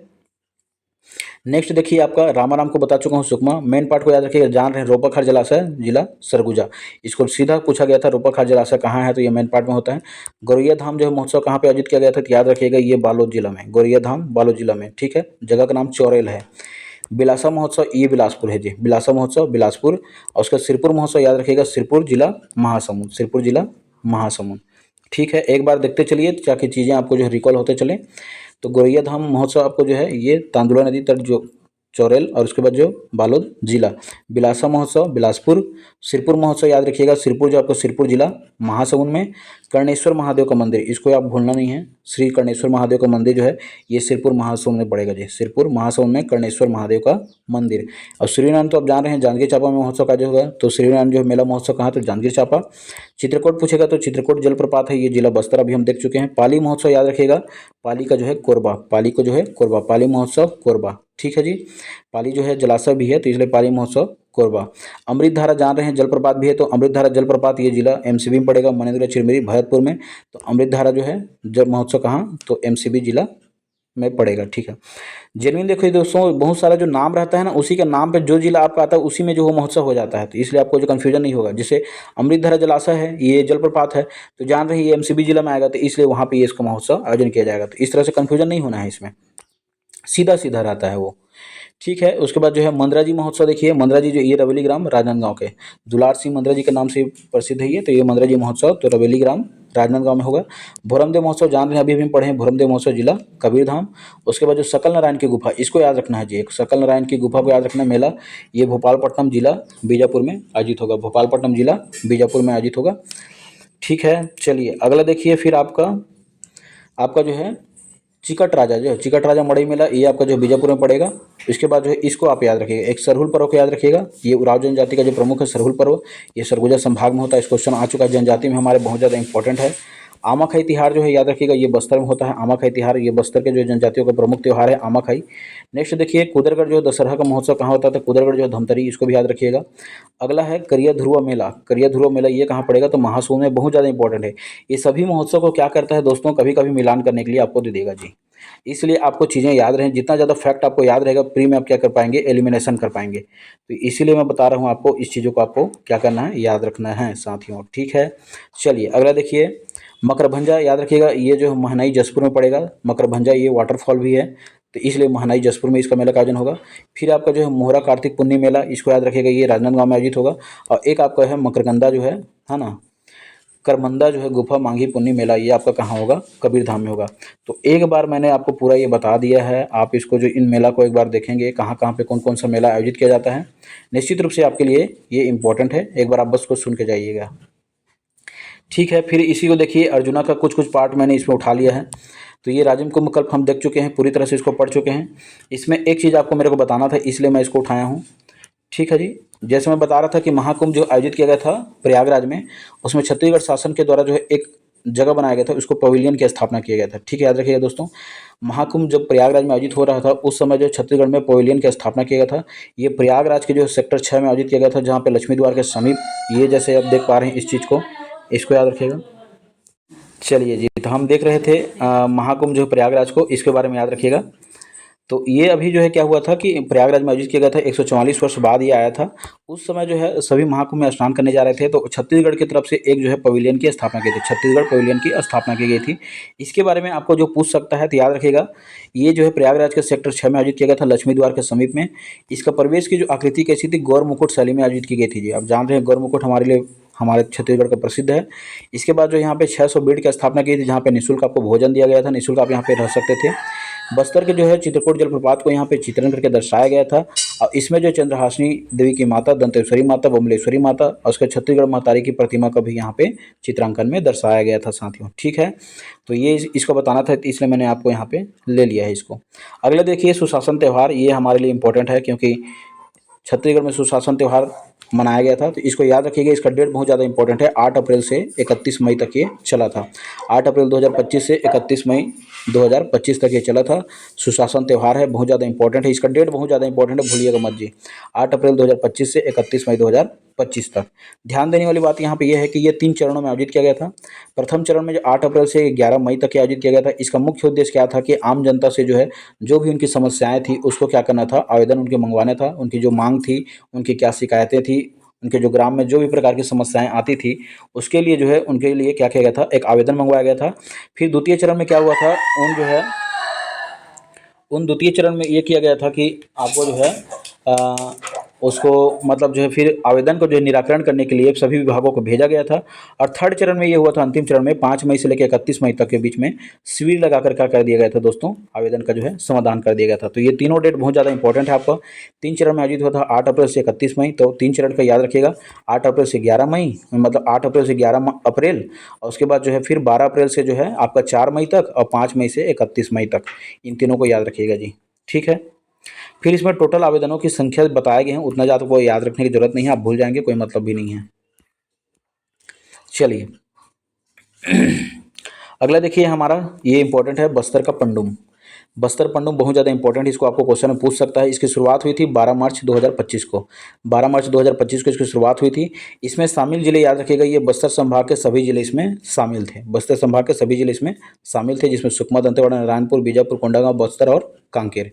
नेक्स्ट देखिए, आपका रामाराम को बता चुका हूँ, सुकमा। मेन पार्ट को याद रखिएगा, जान रहे हैं रोपाखार जलाशय, जिला सरगुजा। इसको सीधा पूछा गया था, रोपाखार जलाशय कहाँ है? तो ये मेन पार्ट में होता है। गौरैया धाम जो है महोत्सव कहाँ पे आयोजित किया गया था? तो याद रखिएगा, ये बालोद जिला में, गौरैया धाम बालोद जिला में। ठीक है, जगह का नाम चौरेल है। बिलासा महोत्सव, ये बिलासपुर है जी, बिलासा महोत्सव बिलासपुर। और उसका सिरपुर महोत्सव याद रखिएगा, सिरपुर जिला महासमुंद, सिरपुर जिला महासमुंद। ठीक है, एक बार देखते चलिए ताकि चीज़ें आपको जो है रिकॉल होते चले। तो गौरैया धाम महोत्सव आपको जो है ये तांदुला नदी तट जो चौरेल, और उसके बाद जो बालोद जिला। बिलासा महोत्सव बिलासपुर। सिरपुर महोत्सव याद रखिएगा, सिरपुर जो आपको सिरपुर जिला महासमुंद में। कर्णेश्वर महादेव का मंदिर, इसको आप भूलना नहीं है, श्री कर्णेश्वर महादेव का मंदिर जो है ये सिरपुर महासमुंद में पड़ेगा जी, सिरपुर महासमुंद में कर्णेश्वर महादेव का मंदिर। और श्रीनारायण तो आप जान रहे हैं, जांजगीर चांपा में महोत्सव का जो होगा। तो श्रीनारायण जो मेला महोत्सव कहाँ? तो जांजगीर चांपा। चित्रकूट पूछेगा तो चित्रकूट जलप्रपात है, ये जिला बस्तर अभी हम देख चुके हैं। पाली महोत्सव याद रखिएगा, पाली का जो है कोरबा, पाली को जो है कोरबा, पाली महोत्सव कोरबा। ठीक है जी, पाली जो है जलाशय भी है तो इसलिए पाली महोत्सव कोरबा। अमृतधारा जान रहे हैं जलप्रपात भी है, तो अमृतधारा जलप्रपात ये जिला एमसीबी में पड़ेगा, मनेन्द्र चिरमिरी भरतपुर में। तो अमृतधारा जो है जल महोत्सव कहाँ? तो एमसीबी जिला में पड़ेगा। ठीक है, जेनुइन देखो दोस्तों, बहुत सारा जो नाम रहता है ना, उसी के नाम पे जो जिला आपका आता है उसी में जो वो महोत्सव हो जाता है, तो इसलिए आपको जो कन्फ्यूजन नहीं होगा। जैसे अमृतधारा जलाशय है, ये जलप्रपात है, तो जान रहे हैं ये एमसीबी जिला में आएगा, तो इसलिए वहाँ पे ये इसका महोत्सव आयोजन किया जाएगा। तो इस तरह से कन्फ्यूजन नहीं होना है, इसमें सीधा सीधा रहता है वो। ठीक है, उसके बाद जो है मंदरा जी महोत्सव देखिए, मंदरा जी जो ये रवेली ग्राम राजनांदगांव के दुलार सिंह मंदरा जी के नाम से प्रसिद्ध है ये, तो ये मंदरा जी महोत्सव तो रवेली ग्राम राजनांदगांव में होगा। भोरमदेव महोत्सव जान रहे हैं, अभी भी पढ़े हैं, भोरमदेव महोत्सव जिला कबीरधाम। उसके बाद जो सकल नारायण की गुफा, इसको याद रखना है जी, एक सकल नारायण की गुफा को याद रखना, मेला ये भोपालपट्टनम जिला बीजापुर में आयोजित होगा, भोपालपट्टनम जिला बीजापुर में आयोजित होगा। ठीक है, चलिए अगला देखिए, फिर आपका जो है चिकट राजा, जो चिकट राजा मड़ई मेला, ये आपका जो बीजापुर में पड़ेगा। इसके बाद जो है इसको आप याद रखिएगा, एक सरहुल पर्व को याद रखिएगा, ये उराव जनजाति का जो प्रमुख है सरहुल पर्व, ये सरगुजा संभाग में होता है। इस क्वेश्चन आ चुका है, जनजाति में हमारे बहुत ज़्यादा इंपॉर्टेंट है। आमाखाई तिहार जो है याद रखिएगा, ये बस्तर में होता है, आमाखाई तिहार, ये बस्तर के जो जनजातियों का प्रमुख त्यौहार है आमाखाई। नेक्स्ट देखिए, कुदरगढ़ जो दशहरा का महोत्सव कहाँ होता था? कुदरगढ़ जो है धमतरी, इसको भी याद रखिएगा। अगला है करिया ध्रुवा मेला, करिया ध्रुवा मेला ये कहाँ पड़ेगा? तो महासमुंद में, बहुत ज़्यादा इंपॉर्टेंट है। ये सभी महोत्सव को क्या करता है दोस्तों, कभी कभी मिलान करने के लिए आपको दे देगा जी, इसलिए आपको चीज़ें याद रहें। जितना ज़्यादा फैक्ट आपको याद रहेगा, प्री में आप क्या कर पाएंगे, एलिमिनेशन कर पाएंगे। तो इसीलिए मैं बता रहा हूँ आपको, इस चीज़ों को आपको क्या करना है, याद रखना है साथियों। ठीक है, चलिए अगला देखिए, मकरभंजा याद रखिएगा, ये जो महनाई जसपुर में पड़ेगा। मकरभंजा ये वाटरफॉल भी है, तो इसलिए महनाई जसपुर में इसका मेला का आयोजन होगा। फिर आपका जो है मोहरा कार्तिक पुन्नी मेला, इसको याद रखिएगा, ये राजनांदगांव में आयोजित होगा। और एक आपका है मकरगंदा जो है ना, करमंदा जो है गुफा मांगी पुन्नी मेला, ये आपका कहाँ होगा? कबीरधाम में होगा। तो एक बार मैंने आपको पूरा ये बता दिया है, आप इसको जो इन मेला को एक बार देखेंगे, कहाँ कहाँ पे कौन कौन सा मेला आयोजित किया जाता है, निश्चित रूप से आपके लिए ये इंपॉर्टेंट है। एक बार आप बस को सुन के जाइएगा। ठीक है, फिर इसी को देखिए, अर्जुना का कुछ कुछ पार्ट मैंने इसमें उठा लिया है। तो ये राजिम कुंभ कल्प हम देख चुके हैं, पूरी तरह से इसको पढ़ चुके हैं। इसमें एक चीज़ आपको मेरे को बताना था, इसलिए मैं इसको उठाया हूँ। ठीक है जी, जैसे मैं बता रहा था कि महाकुंभ जो आयोजित किया गया था प्रयागराज में, उसमें छत्तीसगढ़ शासन के द्वारा जो है एक जगह बनाया गया था उसको पवेलियन की स्थापना किया गया था। ठीक है, याद रखिएगा दोस्तों। महाकुंभ जब प्रयागराज में आयोजित हो रहा था उस समय जो छत्तीसगढ़ में पवेलियन की स्थापना किया गया था। ये प्रयागराज के जो सेक्टर 6 में आयोजित किया गया था, जहाँ पे लक्ष्मी द्वार के समीप, ये जैसे आप देख पा रहे हैं इस चीज़ को, इसको याद रखिएगा। चलिए जी, तो हम देख रहे थे महाकुंभ जो है प्रयागराज को, इसके बारे में याद रखिएगा। तो ये अभी जो है क्या हुआ था कि प्रयागराज में आयोजित किया गया था, 144 वर्ष बाद ये आया था। उस समय जो है सभी महाकुंभ में स्नान करने जा रहे थे, तो छत्तीसगढ़ की तरफ से एक जो है पवेलियन की स्थापना की थी, छत्तीसगढ़ पवेलियन की स्थापना की गई थी। इसके बारे में आपको जो पूछ सकता है तो याद रखिएगा, ये जो है प्रयागराज के सेक्टर 6 में आयोजित किया गया था, लक्ष्मी द्वार के समीप में। इसका प्रवेश की जो आकृति कैसी थी, गौर मुकुट शैली में आयोजित की गई थी जी। आप जान रहे हैं गौर मुकुट हमारे लिए, हमारे छत्तीसगढ़ का प्रसिद्ध है। इसके बाद जो यहाँ पे 600 बेड की स्थापना की थी, जहाँ पे निःशुल्क आपको भोजन दिया गया था, निःशुल्क आप यहाँ पे रह सकते थे। बस्तर के जो है चित्रकूट जलप्रपात को यहाँ पे चित्रण करके दर्शाया गया था, और इसमें जो चंद्रहासिनी देवी की माता, दंतेश्वरी माता, बमलेश्वरी माता और उसके छत्तीसगढ़ महतारी की प्रतिमा का भी यहाँ पे चित्रांकन में दर्शाया गया था साथियों। ठीक है, तो ये इसको बताना था, इसलिए मैंने आपको यहाँ पे ले लिया है इसको। अगला देखिए सुशासन त्यौहार, ये हमारे लिए इंपॉर्टेंट है क्योंकि छत्तीसगढ़ में सुशासन त्यौहार मनाया गया था, तो इसको याद रखिएगा। इसका डेट बहुत ज़्यादा इंपॉर्टेंट है, 8 अप्रैल से 31 मई तक ये चला था। 8 अप्रैल 2025 से 31 मई 2025 तक ये चला था। सुशासन त्यौहार है, बहुत ज़्यादा इंपॉर्टेंट है, इसका डेट बहुत ज़्यादा इंपॉर्टेंट है, भूलिएगा मत जी। 8 अप्रैल 2025 से 31 मई 2025 तक। ध्यान देने वाली बात यहाँ पे यह है कि ये 3 चरणों में आयोजित किया गया था। प्रथम चरण में जो 8 अप्रैल से 11 मई तक आयोजित किया गया था, इसका मुख्य उद्देश्य क्या था कि आम जनता से जो है जो भी उनकी समस्याएं थी उसको क्या करना था, आवेदन उनके मंगवाना था। उनकी जो मांग थी, उनकी क्या शिकायतें थी, उनके जो ग्राम में जो भी प्रकार की समस्याएं आती थी, उसके लिए जो है उनके लिए क्या किया गया था, एक आवेदन मंगवाया गया था। फिर द्वितीय चरण में क्या हुआ था, उन द्वितीय चरण में ये किया गया था कि आपको जो है उसको मतलब जो है फिर आवेदन को जो है निराकरण करने के लिए सभी विभागों को भेजा गया था। और थर्ड चरण में ये हुआ था, अंतिम चरण में 5 मई से लेकर 31 मई तक के बीच में शिविर लगाकर क्या कर दिया गया था दोस्तों, आवेदन का जो है समाधान कर दिया गया था। तो ये तीनों डेट बहुत ज़्यादा इंपॉर्टेंट है आपका। 3 चरण में आयोजित हुआ था, 8 अप्रैल से 31 मई, तो 3 चरण का याद रखिएगा। 8 अप्रैल से 11 मई, मतलब 8 अप्रैल से 11 अप्रैल, और उसके बाद जो है फिर 12 अप्रैल से जो है आपका 4 मई तक, और 5 मई से 31 मई तक, इन तीनों को याद रखिएगा जी। ठीक है, फिर इसमें टोटल आवेदनों की संख्या बताए गए हैं, उतना ज़्यादा को याद रखने की जरूरत नहीं है, आप भूल जाएंगे, कोई मतलब भी नहीं है। चलिए अगला देखिए हमारा, ये इंपॉर्टेंट है, बस्तर का पंडुम। बस्तर पंडुम बहुत ज़्यादा इंपॉर्टेंट, इसको आपको क्वेश्चन में पूछ सकता है। इसकी शुरुआत हुई थी 12 मार्च 2025 को, 12 मार्च 2025 को इसकी शुरुआत हुई थी। इसमें शामिल जिले याद रखिएगा, ये बस्तर संभाग के सभी जिले इसमें शामिल थे, बस्तर संभाग के सभी जिले इसमें शामिल थे, जिसमें सुकमा, दंतेवाड़ा, नारायणपुर, बीजापुर, कोंडागांव, बस्तर और कांकेर।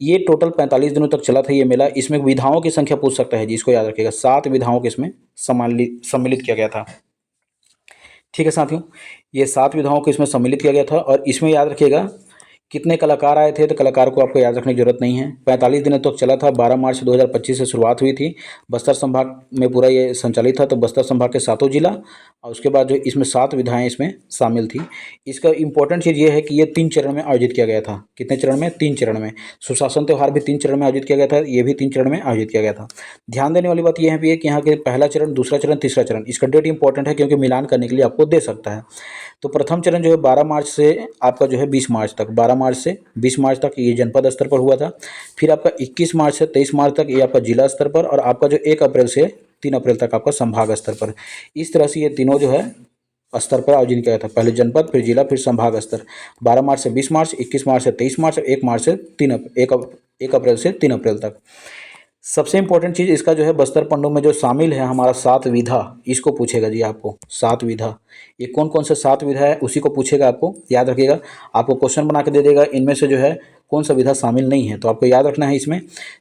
ये टोटल 45 दिनों तक चला था ये मेला। इसमें विधाओं की संख्या पूछ सकता है जी, इसको याद रखिएगा, 7 विधाओं को इसमें सम्मिलित किया गया था। ठीक है साथियों, ये 7 विधाओं को इसमें सम्मिलित किया गया था। और इसमें याद रखिएगा कितने कलाकार आए थे, तो कलाकार को आपको याद रखने की जरूरत नहीं है। 45 दिनों तक चला था, 12 मार्च 2025 से शुरुआत हुई थी। बस्तर संभाग में पूरा ये संचालित था, तो बस्तर संभाग के 7 जिला, और उसके बाद जो इसमें 7 विधाएँ इसमें शामिल थी। इसका इंपॉर्टेंट चीज़ ये है कि ये 3 चरण में आयोजित किया गया था। कितने चरण में? 3 चरण में। सुशासन त्यौहार भी 3 चरण में आयोजित किया गया था, ये भी 3 चरण में आयोजित किया गया था। ध्यान देने वाली बात यह है कि यहाँ के पहला चरण, दूसरा चरण, तीसरा चरण, इसका डेट इंपॉर्टेंट है क्योंकि मिलान करने के लिए आपको दे सकता है। तो प्रथम चरण जो है 12 मार्च से आपका जो है 20 मार्च तक, 12 मार्च से 20 मार्च तक ये जनपद स्तर पर हुआ था। फिर आपका 21 मार्च से 23 मार्च तक ये आपका जिला स्तर पर, और आपका जो 1 अप्रैल से 3 अप्रैल तक आपका संभाग स्तर पर। इस तरह से ये तीनों जो है स्तर पर आयोजन किया था, पहले जनपद, फिर जिला, फिर संभाग स्तर। 12 मार्च से 20 मार्च, 21 मार्च से 23 मार्च, 1 मार्च से 1 अप्रैल से 3 अप्रैल तक। सबसे इंपॉर्टेंट चीज़ इसका जो है बस्तर पंडुम में जो शामिल है हमारा 7 विधा, इसको पूछेगा जी आपको। 7 विधा, ये कौन कौन से 7 विधा है उसी को पूछेगा आपको, याद रखिएगा। आपको क्वेश्चन बना के दे देगा, इनमें से जो है कौन सा विधा शामिल नहीं है, तो आपको याद रखना है। इसमें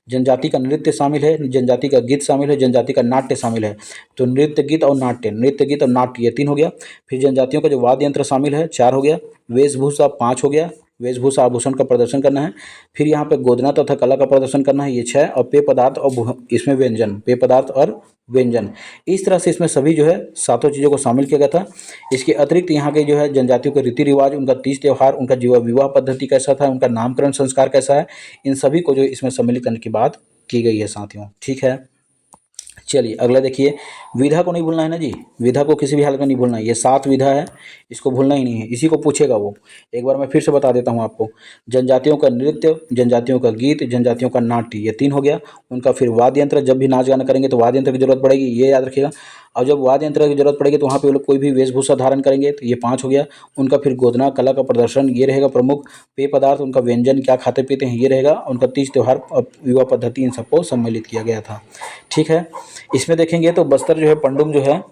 जनजाति का नृत्य शामिल है, जनजाति का गीत शामिल है, जनजाति का नाट्य शामिल है। तो नृत्य गीत और नाट्य, नृत्य गीत और नाट्य, ये 3 हो गया। फिर जनजातियों का जो वाद्य यंत्र शामिल है, 4 हो गया। वेशभूषा 5 हो गया, वेशभूषा आभूषण का प्रदर्शन करना है। फिर यहाँ पे गोदना तथा कला का प्रदर्शन करना है, ये 6। और पेय पदार्थ और इसमें व्यंजन, पेय पदार्थ और व्यंजन, इस तरह से इसमें सभी जो है 7 चीज़ों को शामिल किया गया था। इसके अतिरिक्त यहाँ के जो है जनजातियों के रीति रिवाज, उनका तीज त्यौहार, उनका जीवा विवाह पद्धति कैसा था, उनका नामकरण संस्कार कैसा है, इन सभी को जो इसमें सम्मिलित करने की बात की गई है साथियों। ठीक है, चलिए अगला देखिए, विधा को नहीं भूलना है ना जी, विधा को किसी भी हालत में नहीं भूलना है। ये 7 विधा है, इसको भूलना ही नहीं है, इसी को पूछेगा वो। एक बार मैं फिर से बता देता हूँ आपको। जनजातियों का नृत्य, जनजातियों का गीत, जनजातियों का नाट्य, ये 3 हो गया। उनका फिर वाद्य यंत्र, जब भी नाच गाना करेंगे तो वाद्य यंत्र की जरूरत पड़ेगी, ये याद रखिएगा। और जब वाद्य यंत्र की जरूरत पड़ेगी तो वहाँ पे वो लोग कोई भी वेशभूषा धारण करेंगे, तो ये 5 हो गया। उनका फिर गोदना कला का प्रदर्शन, ये रहेगा प्रमुख। पेय पदार्थ, उनका व्यंजन क्या खाते पीते हैं, ये रहेगा। उनका तीज त्योहार, विवाह पद्धति, इन सबको सम्मिलित किया गया था। ठीक है। इसमें देखेंगे तो बस्तर जो है पंडुम जो है,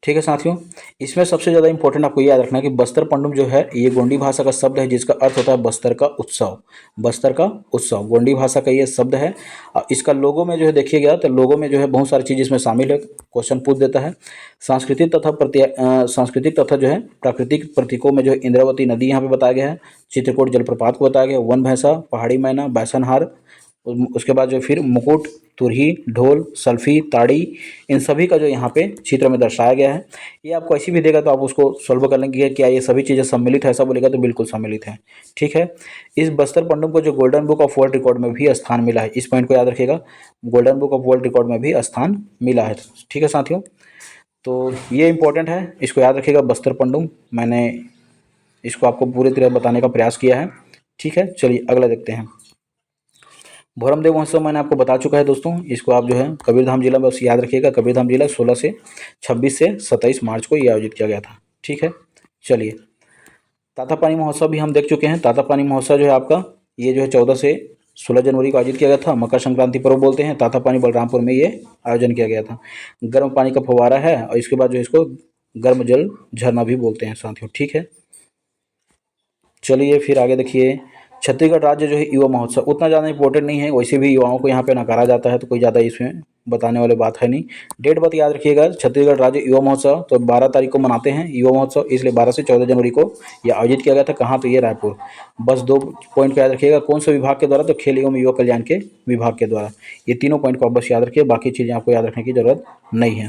ठीक है साथियों, इसमें सबसे ज़्यादा इंपॉर्टेंट आपको ये याद रखना है कि बस्तर पंडुम जो है ये गोंडी भाषा का शब्द है, जिसका अर्थ होता है बस्तर का उत्सव। बस्तर का उत्सव गोंडी भाषा का ये शब्द है। इसका लोगो में जो है देखिएगा तो लोगो में जो है बहुत सारी चीज़ इसमें शामिल है, क्वेश्चन पूछ देता है। सांस्कृतिक तथा जो है प्राकृतिक प्रतीकों में जो है इंद्रावती नदी यहाँ पे बताया गया है, चित्रकूट जलप्रपात को बताया गया, वन भैंसा, पहाड़ी मैना, बैसनहार, उसके बाद जो फिर मुकुट, तुरही, ढोल, सल्फी, ताड़ी, इन सभी का जो यहाँ पे चित्र में दर्शाया गया है। ये आपको ऐसी भी देगा तो आप उसको सॉल्व कर लेंगे कि क्या ये सभी चीज़ें सम्मिलित है, ऐसा बोलेगा तो बिल्कुल सम्मिलित है। ठीक है। इस बस्तर पंडुम को जो golden book of world record में भी स्थान मिला है, इस पॉइंट को याद रखिएगा, golden book of world record में भी स्थान मिला है। ठीक है साथियों, तो ये इंपॉर्टेंट है, इसको याद रखिएगा। बस्तर पंडुम, मैंने इसको आपको पूरी तरह बताने का प्रयास किया है। ठीक है, चलिए अगला देखते हैं। भोरमदेव महोत्सव मैंने आपको बता चुका है दोस्तों, इसको आप जो है कबीरधाम जिला में बस याद रखिएगा। कबीरधाम जिला 16 से 26 से 27 मार्च को ये आयोजित किया गया था। ठीक है। चलिए, तातापानी महोत्सव भी हम देख चुके हैं। तातापानी महोत्सव जो है आपका, ये जो है 14 से 16 जनवरी को आयोजित किया गया था। मकर संक्रांति पर्व बोलते हैं। तातापानी बलरामपुर में ये आयोजन किया गया था। गर्म पानी का फव्वारा है और इसके बाद जो इसको गर्म जल झरना भी बोलते हैं साथियों। ठीक है। चलिए फिर आगे देखिए, छत्तीसगढ़ राज्य जो है युवा महोत्सव उतना ज़्यादा इंपॉर्टेंट नहीं है, वैसे भी युवाओं को यहाँ पे नकारा जाता है, तो कोई ज़्यादा इसमें बताने वाली बात है नहीं। डेट बात याद रखिएगा, छत्तीसगढ़ राज्य युवा महोत्सव तो 12 तारीख को मनाते हैं युवा महोत्सव, इसलिए 12 से 14 जनवरी को यह आयोजित किया गया था। कहाँ? तो ये रायपुर। बस 2 पॉइंट को याद रखिएगा, कौन से विभाग के द्वारा? तो खेल एवं युवा कल्याण के विभाग के द्वारा। ये तीनों पॉइंट को आप बस याद रखिए, बाकी चीज़ें आपको याद रखने की जरूरत नहीं है।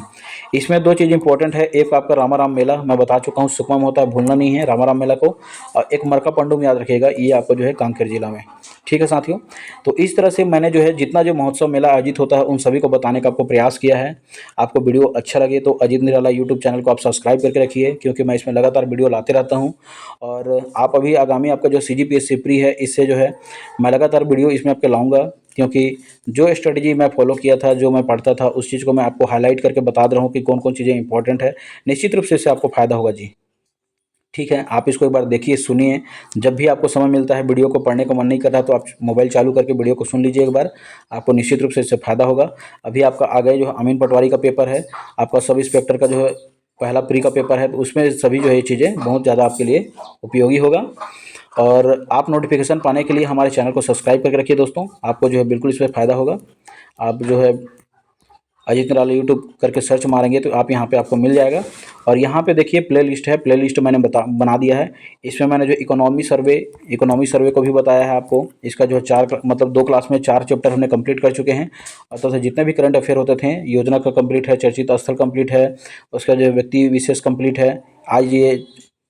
इसमें 2 चीज़ इंपॉर्टेंट है, एक आपका रामाराम मेला, मैं बता चुका हूँ, सुकमा में होता है, भूलना नहीं है रामाराम मेला को। और एक मरका पंडुम याद रखिएगा, ये आपको जो है कांकेर जिला में। ठीक है साथियों, तो इस तरह से मैंने जो है जितना जो महोत्सव मेला आयोजित होता है उन सभी को बताने का आपको प्रयास किया है। आपको वीडियो अच्छा लगे तो अजीत निराला यूट्यूब चैनल को आप सब्सक्राइब करके रखिए, क्योंकि मैं इसमें लगातार वीडियो लाते रहता हूं। और आप अभी आगामी आपका जो CGPSC प्री है, इससे जो है मैं लगातार वीडियो इसमें आपके लाऊंगा, क्योंकि जो स्ट्रेटजी मैं फॉलो किया था, जो मैं पढ़ता था, उस चीज़ को मैं आपको हाईलाइट करके बता दे रहा हूँ कि कौन कौन चीज़ें इंपॉर्टेंट है। निश्चित रूप से इससे आपको फ़ायदा होगा जी। ठीक है, आप इसको एक बार देखिए, सुनिए। जब भी आपको समय मिलता है, वीडियो को पढ़ने का मन नहीं कर रहा तो आप मोबाइल चालू करके वीडियो को सुन लीजिए एक बार, आपको निश्चित रूप से इससे फ़ायदा होगा। अभी आपका आगे जो अमीन पटवारी का पेपर है, आपका सब इंस्पेक्टर का जो है पहला प्री का पेपर है, तो उसमें सभी जो है ये चीज़ें बहुत ज़्यादा आपके लिए उपयोगी होगा। और आप नोटिफिकेशन पाने के लिए हमारे चैनल को सब्सक्राइब करके रखिए दोस्तों, आपको जो है बिल्कुल इसमें फ़ायदा होगा। आप जो है अजीत निराला यूट्यूब करके सर्च मारेंगे तो आप यहाँ पे आपको मिल जाएगा। और यहाँ पे देखिए प्ले लिस्ट है, प्ले लिस्ट मैंने बना दिया है। इसमें मैंने जो इकोनॉमी सर्वे को भी बताया है आपको। इसका जो है 2 क्लास में 4 चैप्टर हमने कंप्लीट कर चुके हैं। और तो जितने भी करंट अफेयर होते थे, योजना का कंप्लीट है, चर्चित स्थल कंप्लीट है, उसका जो व्यक्ति विशेष कंप्लीट है। आज ये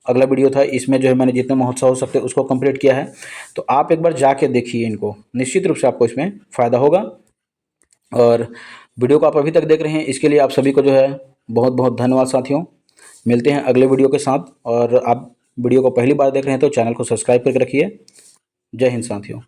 अगला वीडियो था, इसमें जो है मैंने जितने महोत्सव हो सकते उसको कंप्लीट किया है। तो आप एक बार जाके देखिए इनको, निश्चित रूप से आपको इसमें फ़ायदा होगा। और वीडियो को आप अभी तक देख रहे हैं, इसके लिए आप सभी को जो है बहुत बहुत धन्यवाद साथियों। मिलते हैं अगले वीडियो के साथ। और आप वीडियो को पहली बार देख रहे हैं तो चैनल को सब्सक्राइब करके रखिए। जय हिंद साथियों।